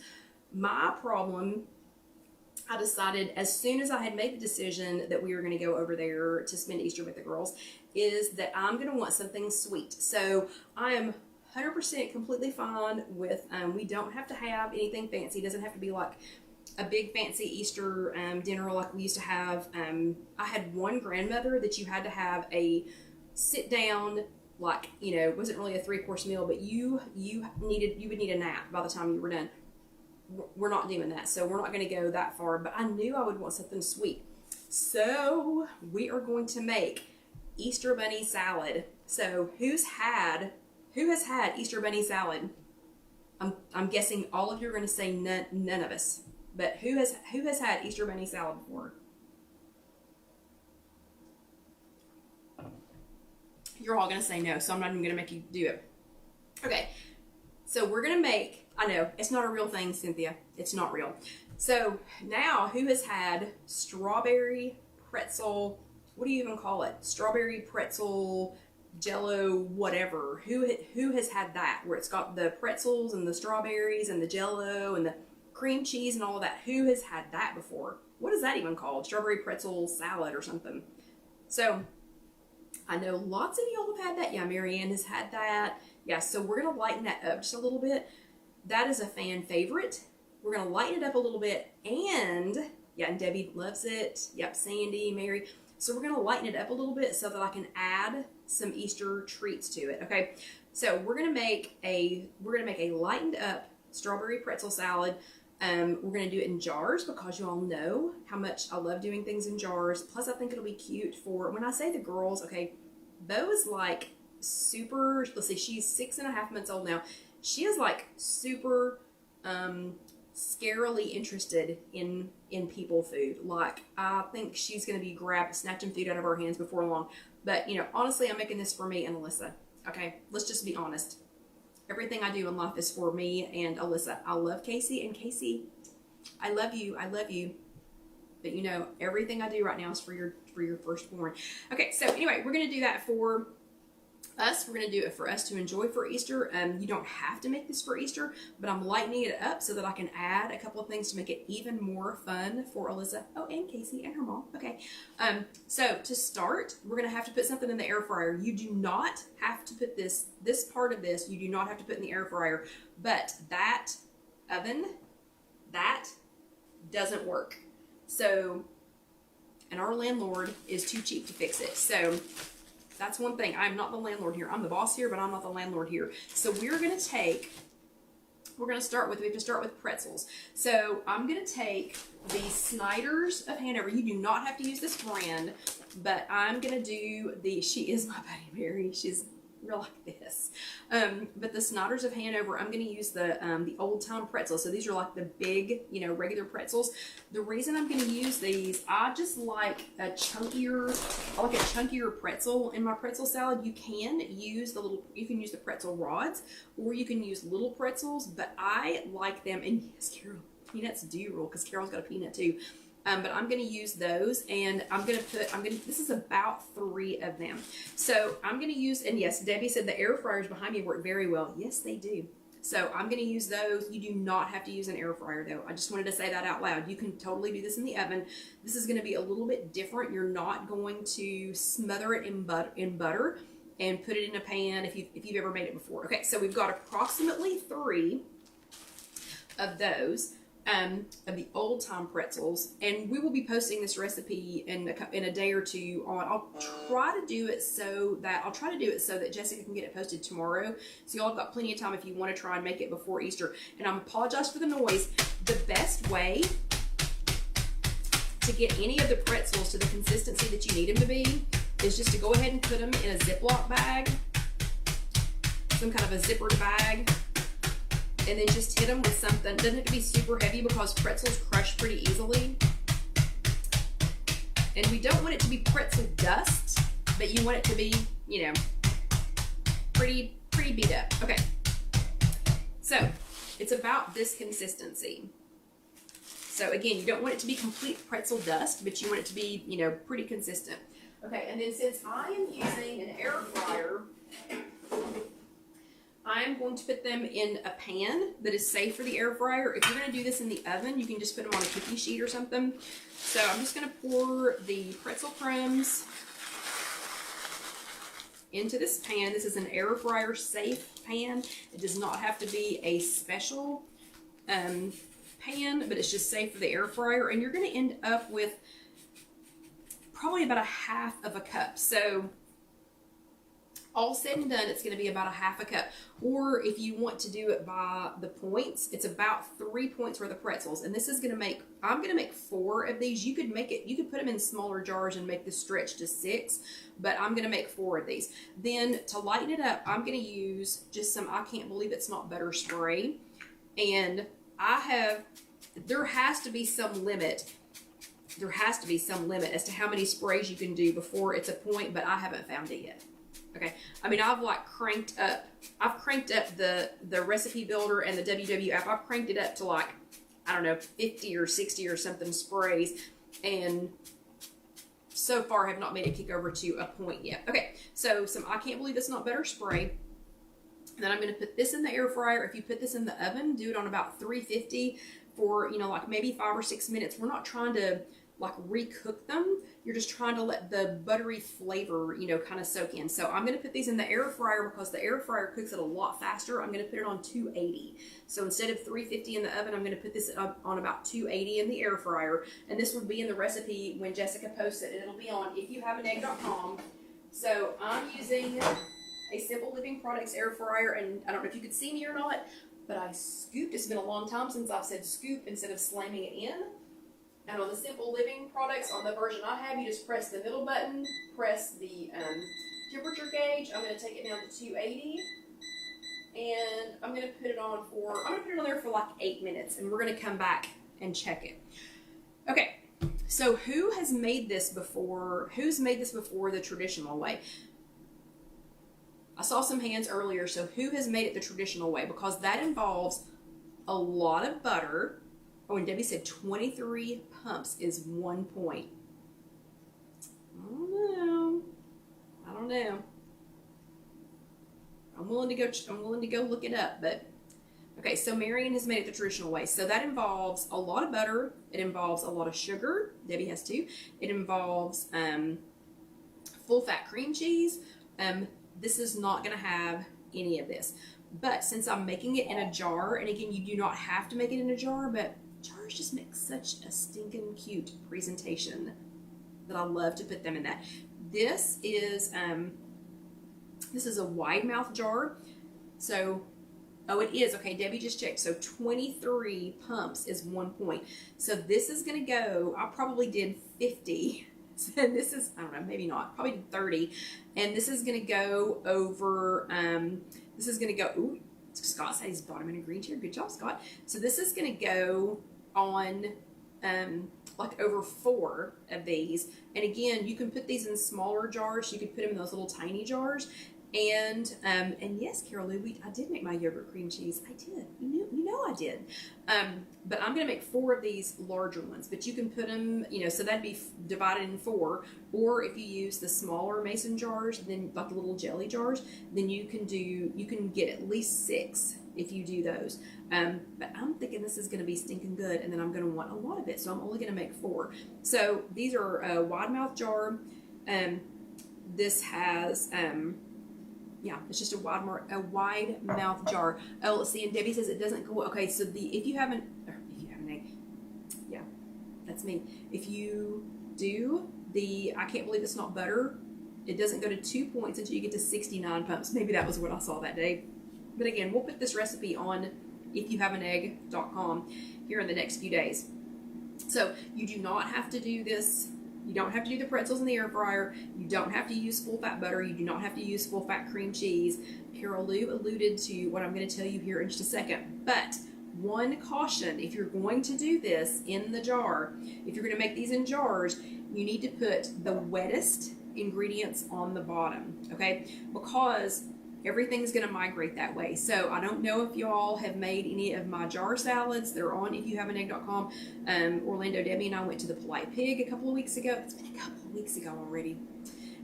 My problem, I decided as soon as I had made the decision that we were going to go over there to spend Easter with the girls, is that I'm going to want something sweet. So I am 100% completely fine with, we don't have to have anything fancy. It doesn't have to be like a big fancy Easter dinner like we used to have. I had one grandmother that you had to have a sit down, like, you know, it wasn't really a 3-course meal, but you would need a nap by the time you were done. We're not doing that, so we're not going to go that far, but I knew I would want something sweet. So we are going to make Easter bunny salad. So who has had Easter bunny salad? I'm guessing all of you are going to say none of us. But who has had Easter bunny salad before? You're all going to say no, so I'm not even going to make you do it. Okay, so we're going to make, I know, it's not a real thing, Cynthia. It's not real. So now, who has had strawberry pretzel, what do you even call it? Strawberry pretzel, jello, whatever. Who has had that, where it's got the pretzels and the strawberries and the jello and the cream cheese and all of that? Who has had that before? What is that even called? Strawberry pretzel salad or something. So I know lots of y'all have had that. Yeah, Marianne has had that. Yeah, so we're going to lighten that up just a little bit. That is a fan favorite. We're going to lighten it up a little bit. And, yeah, and Debbie loves it. Yep, Sandy, Mary. So we're going to lighten it up a little bit so that I can add some Easter treats to it, okay? So we're going to make a lightened up strawberry pretzel salad. We're going to do it in jars because you all know how much I love doing things in jars. Plus, I think it'll be cute for, when I say the girls, okay, Bo is like super, let's see, she's 6.5 months old now. She is like super scarily interested in people food. Like, I think she's going to be snatching food out of our hands before long. But, you know, honestly, I'm making this for me and Alyssa. Okay, let's just be honest. Everything I do in life is for me and Alyssa. I love Casey, and Casey, I love you. I love you. But you know, everything I do right now is for your firstborn. Okay, so anyway, we're gonna do that for us. We're gonna do it for us to enjoy for Easter. You don't have to make this for Easter, but I'm lightening it up so that I can add a couple of things to make it even more fun for Alyssa. Oh, and Casey and her mom. Okay. So to start, we're gonna have to put something in the air fryer. You do not have to put this part of this. You do not have to put in the air fryer, but that oven, that doesn't work. So, and our landlord is too cheap to fix it. So that's one thing. I'm not the landlord here. I'm the boss here, but I'm not the landlord here. So we have to start with pretzels. So I'm going to take the Snyder's of Hanover. You do not have to use this brand, but I'm going to do she is my buddy Mary. She's real like this. But the Snyder's of Hanover, I'm going to use the old time pretzels. So these are like the big, you know, regular pretzels. The reason I'm going to use these, I just like a chunkier pretzel in my pretzel salad. You can use the pretzel rods, or you can use little pretzels, but I like them. And yes, Carol, peanuts do rule because Carol's got a peanut too. But I'm going to use those, and this is about 3 of them. So I'm going to use, and yes, Debbie said the air fryers behind me work very well. Yes, they do. So I'm going to use those. You do not have to use an air fryer though. I just wanted to say that out loud. You can totally do this in the oven. This is going to be a little bit different. You're not going to smother it in butter and put it in a pan if you've ever made it before. Okay, so we've got approximately 3 of those. Of the old time pretzels, and we will be posting this recipe in a day or two on. I'll try to do it so that Jessica can get it posted tomorrow. So y'all have got plenty of time if you want to try and make it before Easter. And I apologize for the noise. The best way to get any of the pretzels to the consistency that you need them to be is just to go ahead and put them in a Ziploc bag, some kind of a zippered bag. And then just hit them with something. Doesn't have to be super heavy because pretzels crush pretty easily. And we don't want it to be pretzel dust, but you want it to be, you know, pretty beat up. Okay. So it's about this consistency. So again, you don't want it to be complete pretzel dust, but you want it to be, you know, pretty consistent. Okay, and then since I am using an air fryer, I'm going to put them in a pan that is safe for the air fryer. If you're going to do this in the oven, you can just put them on a cookie sheet or something. So I'm just going to pour the pretzel crumbs into this pan. This is an air fryer safe pan. It does not have to be a special pan, but it's just safe for the air fryer. And you're going to end up with probably about 1/2 cup. So all said and done, it's going to be about 1/2 cup. Or if you want to do it by the points, it's about 3 points worth of pretzels. And this is going to make, I'm going to make 4 of these. You could put them in smaller jars and make this stretch to 6, but I'm going to make 4 of these. Then to lighten it up, I'm going to use just some, I can't believe it's not butter spray. And there has to be some limit. There has to be some limit as to how many sprays you can do before it's a point, but I haven't found it yet. Okay, I mean, I've like cranked up the recipe builder and the WW app. I've cranked it up to like, I don't know, 50 or 60 or something sprays, and so far have not made it kick over to a point yet. Okay, so some I Can't Believe It's Not Butter spray. And then I'm going to put this in the air fryer. If you put this in the oven, do it on about 350 for, like maybe 5 or 6 minutes. We're not trying to like recook them. You're just trying to let the buttery flavor, kind of soak in. So I'm going to put these in the air fryer because the air fryer cooks it a lot faster. I'm going to put it on 280. So instead of 350 in the oven, I'm going to put this up on about 280 in the air fryer. And this would be in the recipe when Jessica posts it. And it'll be on IfYouHaveAnEgg.com. So I'm using a Simple Living Products air fryer, and I don't know if you could see me or not, but I scooped. It's been a long time since I've said scoop instead of slamming it in. And on the Simple Living Products, on the version I have, you just press the middle button, press the temperature gauge. I'm going to take it down to 280, and I'm going to put it on there for like 8 minutes, and we're going to come back and check it. Okay, so who has made this before? Who's made this before the traditional way? I saw some hands earlier, so who has made it the traditional way? Because that involves a lot of butter. Oh, and Debbie said 23 pumps is 1 point. I don't know. I'm willing to go look it up, but okay, so Marion has made it the traditional way. So that involves a lot of butter. It involves a lot of sugar. Debbie has too. It involves full fat cream cheese. This is not going to have any of this. But since I'm making it in a jar, and again, you do not have to make it in a jar, but jars just make such a stinking cute presentation that I love to put them in that. This is a wide mouth jar. So, oh, it is. Okay, Debbie just checked. So 23 pumps is 1 point. So this is going to go, I probably did 50. And this is, I don't know, maybe not, probably did 30. And this is going to go over, ooh, Scott said he's bought him in a green chair. Good job, Scott. So this is going to go on like over 4 of these. And again, you can put these in smaller jars. You could put them in those little tiny jars. And yes, Carol Lou, I did make my yogurt cream cheese. I did. You know I did. But I'm going to make 4 of these larger ones. But you can put them, so that'd be divided in 4. Or if you use the smaller mason jars, then like the little jelly jars, then you can get at least 6 if you do those. But I'm thinking this is going to be stinking good, and then I'm going to want a lot of it. So I'm only going to make 4. So these are a wide mouth jar. This has, yeah, it's just a wide mouth jar. Oh, let's see. And Debbie says it doesn't go. Okay, so if you have an egg, yeah, that's me. If you do the I Can't Believe It's Not Butter, it doesn't go to 2 points until you get to 69 pumps. Maybe that was what I saw that day. But again, we'll put this recipe on IfYouHaveAnEgg.com here in the next few days. So you do not have to do this. You don't have to do the pretzels in the air fryer. You don't have to use full fat butter. You do not have to use full fat cream cheese. Carol Lou alluded to what I'm going to tell you here in just a second. But one caution, if you're going to do this in the jar, if you're going to make these in jars, you need to put the wettest ingredients on the bottom, okay? Because everything's going to migrate that way. So I don't know if y'all have made any of my jar salads. They're on IfYouHaveAnEgg.com. Orlando, Debbie, and I went to the Polite Pig a couple of weeks ago. It's been a couple of weeks ago already.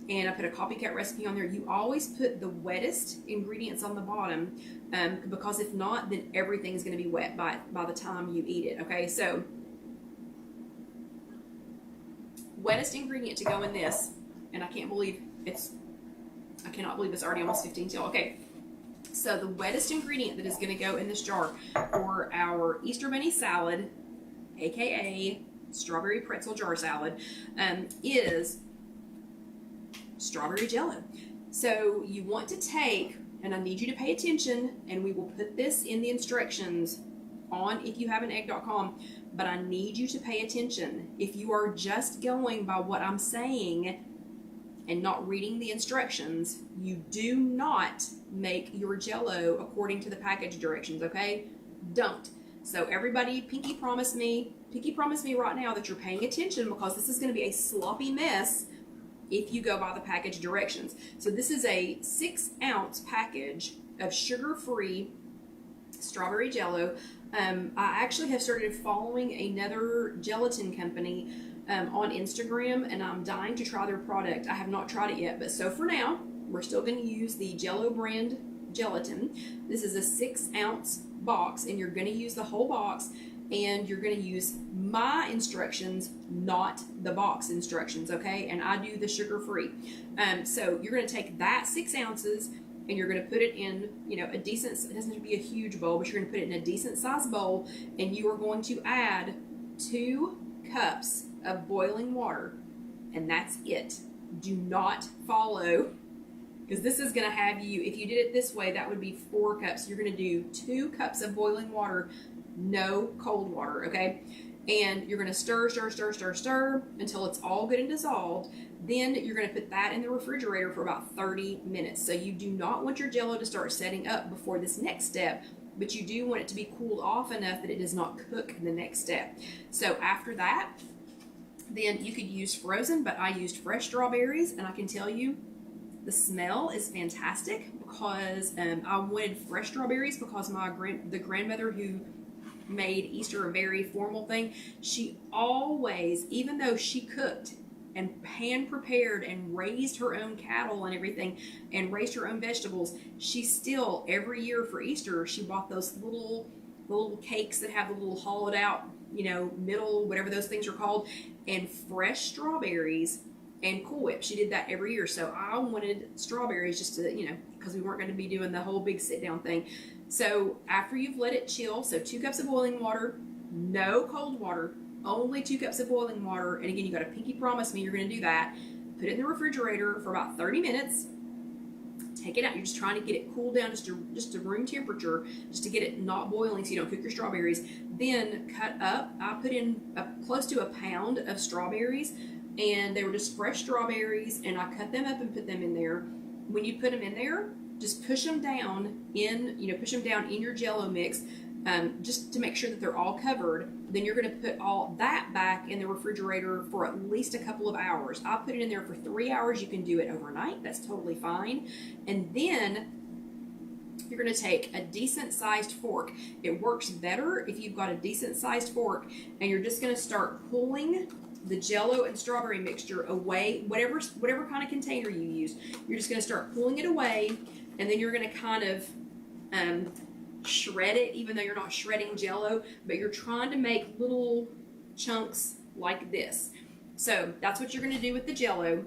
And I put a copycat recipe on there. You always put the wettest ingredients on the bottom because if not, then everything's going to be wet by the time you eat it. Okay, so wettest ingredient to go in this, and I cannot believe it's already almost 15 till. Okay, so the wettest ingredient that is going to go in this jar for our Easter Bunny salad, aka strawberry pretzel jar salad, is strawberry jello. So you want to take, and I need you to pay attention, and we will put this in the instructions on IfYouHaveAnEgg.com, but I need you to pay attention. If you are just going by what I'm saying and not reading the instructions, you do not make your jello according to the package directions, okay? Don't. So everybody, pinky promise me right now that you're paying attention, because this is going to be a sloppy mess if you go by the package directions. So this is a 6-ounce package of sugar-free strawberry jello. I actually have started following another gelatin company on Instagram, and I'm dying to try their product. I have not tried it yet, but so for now, we're still going to use the Jello brand gelatin. This is a 6-ounce box, and you're going to use the whole box, and you're going to use my instructions, not the box instructions, okay? And I do the sugar-free. So you're going to take that 6 ounces, and you're going to put it in, you know, a decent, it doesn't have to be a huge bowl, but you're going to put it in a decent sized bowl, and you are going to add 2 cups of boiling water, and that's it. Do not follow, because this is going to have you, if you did it this way, that would be 4 cups. You're going to do 2 cups of boiling water, no cold water, okay? And you're going to stir until it's all good and dissolved. Then you're going to put that in the refrigerator for about 30 minutes. So you do not want your jello to start setting up before this next step, but you do want it to be cooled off enough that it does not cook in the next step. So after that, then you could use frozen, but I used fresh strawberries, and I can tell you the smell is fantastic because I wanted fresh strawberries because the grandmother who made Easter a very formal thing, she always, even though she cooked and hand prepared and raised her own cattle and everything and raised her own vegetables, she still every year for Easter she bought those little cakes that have the little hollowed out, you know, middle, whatever those things are called, and fresh strawberries and Cool Whip. She did that every year. So I wanted strawberries just to, you know, because we weren't going to be doing the whole big sit down thing. So after you've let it chill, so 2 cups of boiling water, no cold water, only 2 cups of boiling water. And again, you got to pinky promise me you're going to do that. Put it in the refrigerator for about 30 minutes. Take it out. You're just trying to get it cooled down just to room temperature, just to get it not boiling so you don't cook your strawberries. Then cut up. I put in close to a pound of strawberries, and they were just fresh strawberries, and I cut them up and put them in there. When you put them in there, just push them down in your Jello mix, just to make sure that they're all covered. Then you're going to put all that back in the refrigerator for at least a couple of hours. I put it in there for 3 hours. You can do it overnight. That's totally fine. And then you're going to take a decent sized fork. It works better if you've got a decent sized fork, and you're just going to start pulling the Jello and strawberry mixture away, whatever kind of container you use. You're just going to start pulling it away, and then you're going to kind of shred it, even though you're not shredding Jello, but you're trying to make little chunks like this. So that's what you're going to do with the Jello.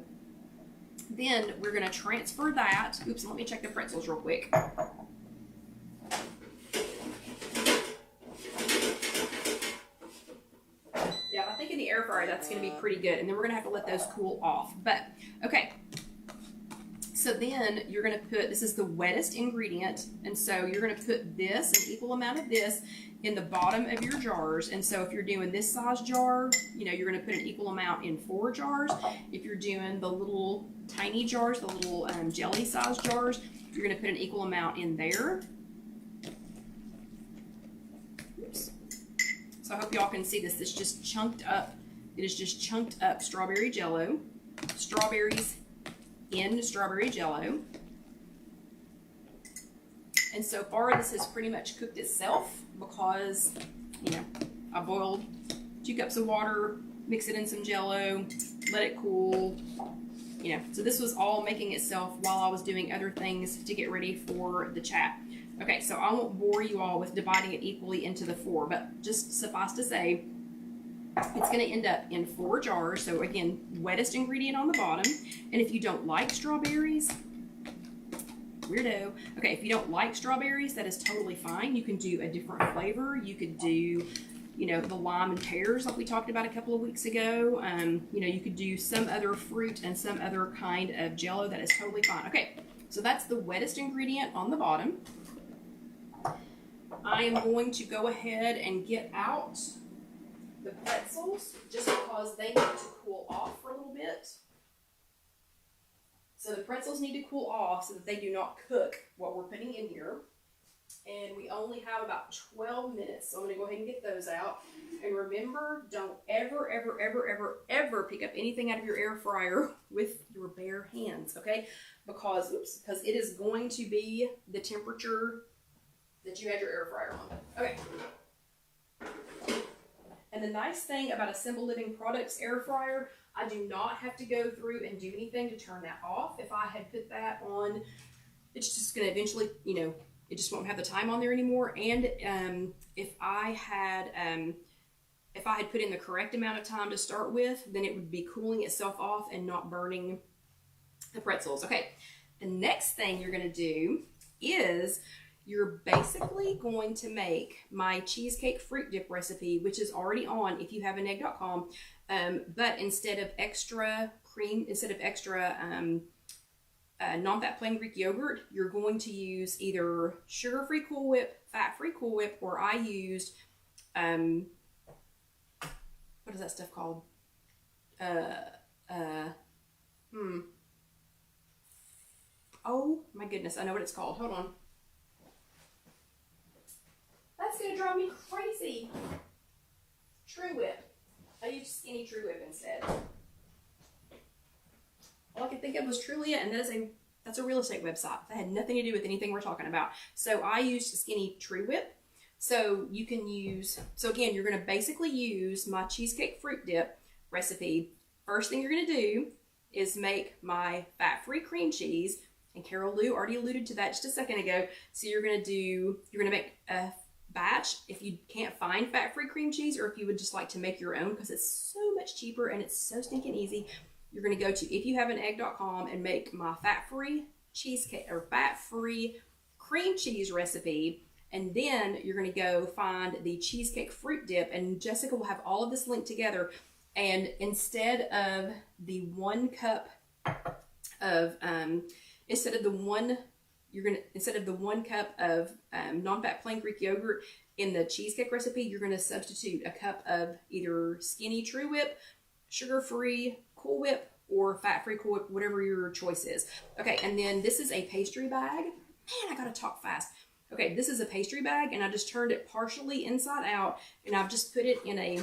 Then we're going to transfer that. Oops, let me check the pretzels real quick. Yeah, I think in the air fryer that's going to be pretty good. And then we're going to have to let those cool off. But, okay. So then you're going to put, this is the wettest ingredient, and so you're going to put this, an equal amount of this, in the bottom of your jars. And so if you're doing this size jar, you know, you're going to put an equal amount in 4 jars. If you're doing the little tiny jars, the little jelly size jars, you're going to put an equal amount in there. Oops. So I hope y'all can see this. This just chunked up. It is just chunked up strawberry Jello. Strawberries in strawberry Jello. And so far this has pretty much cooked itself because, you know, I boiled 2 cups of water, mix it in some Jello, let it cool, you know. So this was all making itself while I was doing other things to get ready for the chat. Okay, so I won't bore you all with dividing it equally into the 4, but just suffice to say, it's going to end up in 4 jars. So again, wettest ingredient on the bottom. And if you don't like strawberries, weirdo. Okay, if you don't like strawberries, that is totally fine. You can do a different flavor. You could do, you know, the lime and pears like we talked about a couple of weeks ago. You know, you could do some other fruit and some other kind of Jello. That is totally fine. Okay, so that's the wettest ingredient on the bottom. I am going to go ahead and get out the pretzels just because they need to cool off for a little bit. So the pretzels need to cool off so that they do not cook what we're putting in here. And we only have about 12 minutes, so I'm going to go ahead and get those out. And remember, don't ever, ever, ever, ever, ever pick up anything out of your air fryer with your bare hands, okay? Because it is going to be the temperature that you had your air fryer on. Okay. And the nice thing about a Simple Living Products air fryer, I do not have to go through and do anything to turn that off. If I had put that on, it's just going to eventually, you know, it just won't have the time on there anymore. And if I had put in the correct amount of time to start with, then it would be cooling itself off and not burning the pretzels. Okay, the next thing you're going to do is you're basically going to make my cheesecake fruit dip recipe, which is already on IfYouHaveAnEgg.com. But instead of extra non-fat plain Greek yogurt, you're going to use either sugar-free Cool Whip, fat-free Cool Whip, or I used, what is that stuff called? Oh my goodness, I know what it's called. Hold on. That's gonna drive me crazy. True Whip. I used Skinny True Whip instead. All I could think of was Trulia, and that's a real estate website. That had nothing to do with anything we're talking about. So I used Skinny True Whip. So you can use, so again, you're gonna basically use my cheesecake fruit dip recipe. First thing you're gonna do is make my fat-free cream cheese, and Carol Lou already alluded to that just a second ago. So you're gonna make a batch if you can't find fat-free cream cheese, or if you would just like to make your own because it's so much cheaper and it's so stinking easy. You're going to go to IfYouHaveAnEgg.com and make my fat-free cheesecake or fat-free cream cheese recipe, and then you're going to go find the cheesecake fruit dip, and Jessica will have all of this linked together. And instead of the 1 cup of non-fat plain Greek yogurt in the cheesecake recipe, you're going to substitute a cup of either Skinny True Whip, sugar-free Cool Whip, or fat-free Cool Whip, whatever your choice is. Okay, and then this is a pastry bag. Man, I gotta talk fast. Okay, this is a pastry bag, and I just turned it partially inside out, and I've just put it in a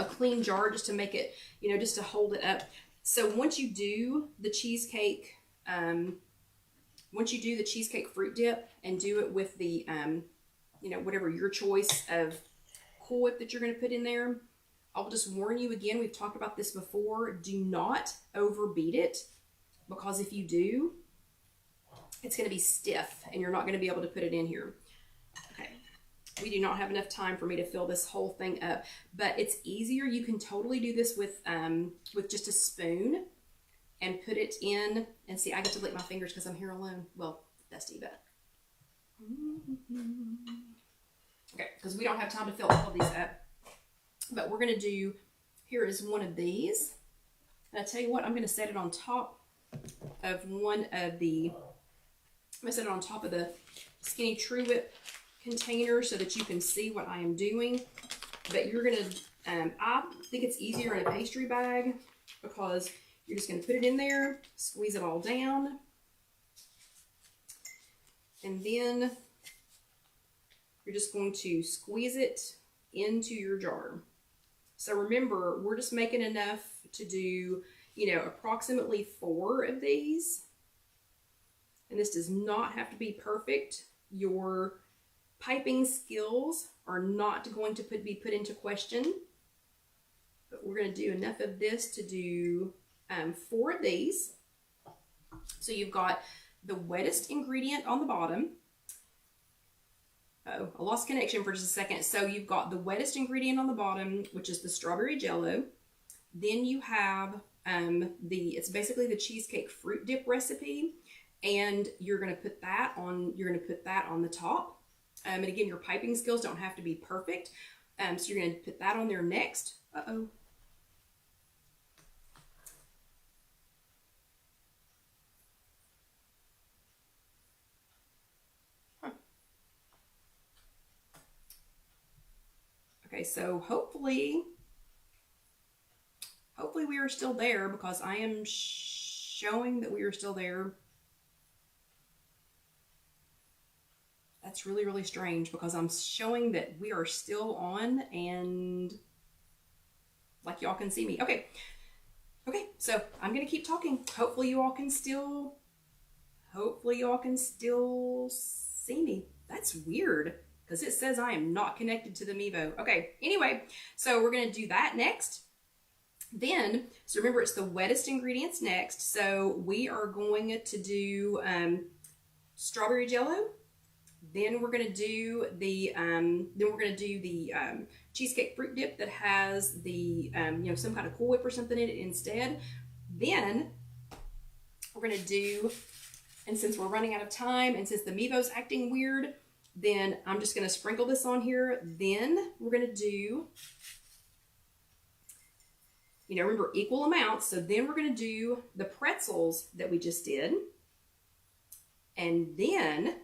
clean jar just to make it, just to hold it up. So once you do the cheesecake fruit dip and do it with the, whatever your choice of Cool Whip that you're going to put in there, I'll just warn you again, we've talked about this before, do not overbeat it, because if you do, it's going to be stiff and you're not going to be able to put it in here. Okay, we do not have enough time for me to fill this whole thing up, but it's easier. You can totally do this with just a spoon and put it in, and see, I get to lick my fingers because I'm here alone. Well, Dusty, but. Okay, because we don't have time to fill all of these up. But we're going to do, here is one of these. And I tell you what, I'm going to set it on top of the Skinny True Whip container so that you can see what I am doing. But you're going to, I think it's easier in a pastry bag because you're just going to put it in there, squeeze it all down, and then you're just going to squeeze it into your jar. So remember, we're just making enough to do, approximately 4 of these. And this does not have to be perfect. Your piping skills are not going to be put into question. But we're going to do enough of this to do 4 of these. So you've got the wettest ingredient on the bottom. Oh, I lost connection for just a second. So you've got the wettest ingredient on the bottom, which is the strawberry jello. Then you have it's basically the cheesecake fruit dip recipe, and you're going to put that on the top. And again, your piping skills don't have to be perfect. So you're going to put that on there next. Uh-oh. Okay, so hopefully we are still there, because I am showing that we are still there. That's really, really strange because I'm showing that we are still on and like y'all can see me. Okay. Okay, so I'm going to keep talking. Hopefully y'all can still see me. That's weird because it says I am not connected to the Mevo. Okay, anyway, so we're going to do that next. Then, so remember it's the wettest ingredients next. So we are going to do strawberry jello. Then we're going to do the cheesecake fruit dip that has the some kind of Cool Whip or something in it instead. Then we're going to do, and since we're running out of time and since the Mevo's acting weird, then I'm just going to sprinkle this on here. Then we're going to do, remember equal amounts. So then we're going to do the pretzels that we just did. And then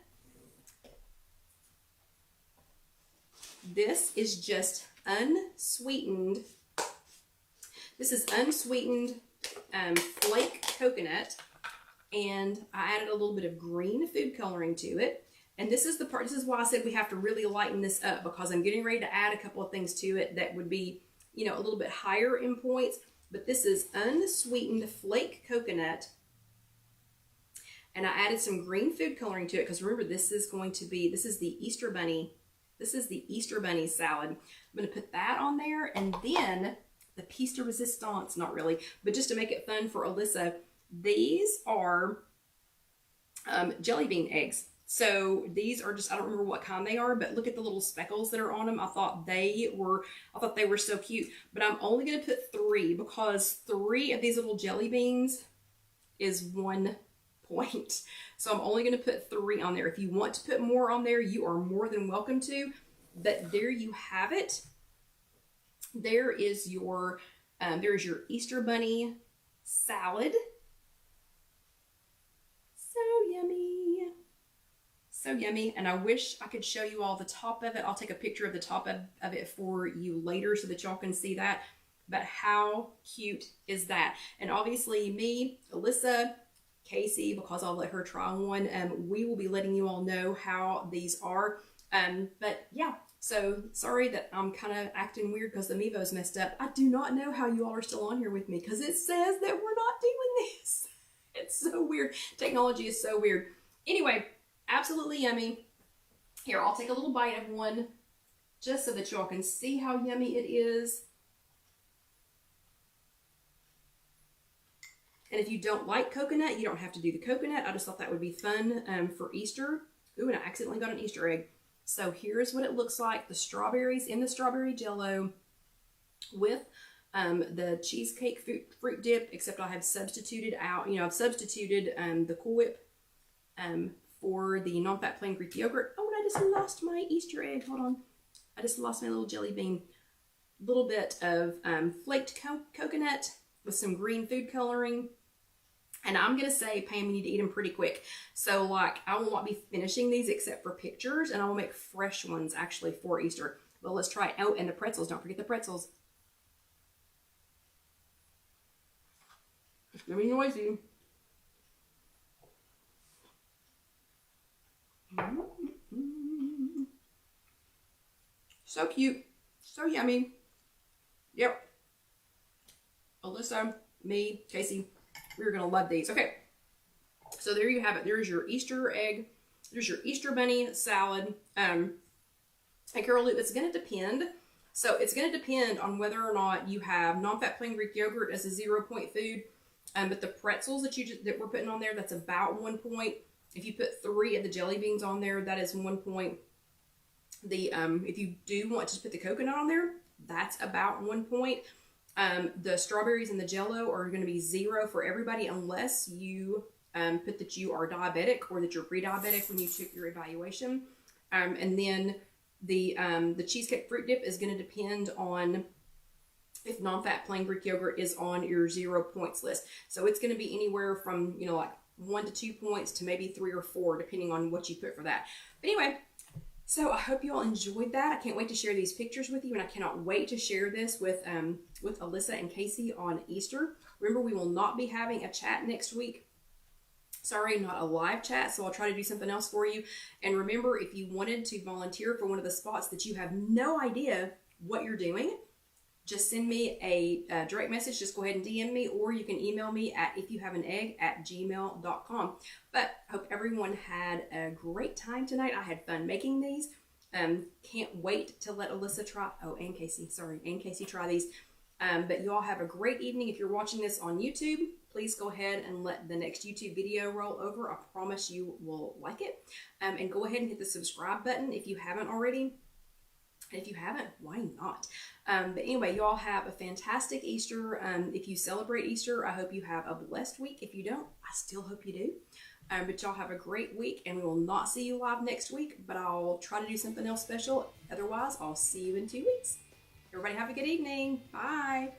this is just unsweetened. This is unsweetened flake coconut, and I added a little bit of green food coloring to it. And this is the part, this is why I said we have to really lighten this up, because I'm getting ready to add a couple of things to it that would be, a little bit higher in points. But this is unsweetened flake coconut, and I added some green food coloring to it because remember this is the Easter Bunny. This is the Easter Bunny salad. I'm going to put that on there, and then the piece de resistance, not really, but just to make it fun for Alyssa, these are jelly bean eggs. So these are just, I don't remember what kind they are, but look at the little speckles that are on them. I thought they were so cute, but I'm only going to put 3 because 3 of these little jelly beans is 1 point. So I'm only going to put 3 on there. If you want to put more on there, you are more than welcome to, but there you have it. There is your Easter Bunny salad. So yummy. So yummy. And I wish I could show you all the top of it. I'll take a picture of the top of it for you later so that y'all can see that. But how cute is that? And obviously me, Alyssa, Casey, because I'll let her try one, we will be letting you all know how these are. But yeah, so sorry that I'm kind of acting weird because the Mevo's messed up. I do not know how you all are still on here with me because it says that we're not doing this. It's so weird. Technology is so weird. Anyway, absolutely yummy. Here, I'll take a little bite of one just so that y'all can see how yummy it is. And if you don't like coconut, you don't have to do the coconut. I just thought that would be fun for Easter. Ooh, and I accidentally got an Easter egg. So here's what it looks like. The strawberries in the strawberry jello with the cheesecake fruit dip, except I have substituted out, I've substituted the Cool Whip for the non-fat plain Greek yogurt. Oh, and I just lost my Easter egg. Hold on. I just lost my little jelly bean. A little bit of flaked coconut with some green food coloring. And I'm going to say, Pam, you need to eat them pretty quick. So, like, I will not be finishing these except for pictures, and I will make fresh ones, actually, for Easter. But let's try it. Oh, and the pretzels. Don't forget the pretzels. It's going to be noisy. So cute. So yummy. Yep. Alyssa, me, Casey, we're going to love these. Okay. So there you have it. There's your Easter egg. There's your Easter bunny salad. And Carol, it's going to depend. So it's going to depend on whether or not you have non-fat plain Greek yogurt as a 0-point food. But the pretzels that we're putting on there, that's about 1 point. If you put 3 of the jelly beans on there, that is 1 point. If you do want to put the coconut on there, that's about 1 point. The strawberries and the jello are going to be 0 for everybody unless you put that you are diabetic or that you're pre-diabetic when you took your evaluation. And then the cheesecake fruit dip is going to depend on if non-fat plain Greek yogurt is on your 0 points list. So it's going to be anywhere from, like 1 to 2 points to maybe 3 or 4, depending on what you put for that. But anyway, so I hope you all enjoyed that. I can't wait to share these pictures with you, and I cannot wait to share this with Alyssa and Casey on Easter. Remember, we will not be having a chat next week. Sorry, not a live chat, so I'll try to do something else for you. And remember, if you wanted to volunteer for one of the spots that you have no idea what you're doing, just send me a direct message. Just go ahead and DM me, or you can email me at ifyouhaveanegg@gmail.com. But I hope everyone had a great time tonight. I had fun making these. Can't wait to let Alyssa try, and Casey try these. But you all have a great evening. If you're watching this on YouTube, please go ahead and let the next YouTube video roll over. I promise you will like it. And go ahead and hit the subscribe button if you haven't already. And if you haven't, why not? But anyway, you all have a fantastic Easter. If you celebrate Easter, I hope you have a blessed week. If you don't, I still hope you do. But y'all have a great week, and we will not see you live next week, but I'll try to do something else special. Otherwise, I'll see you in 2 weeks. Everybody have a good evening. Bye.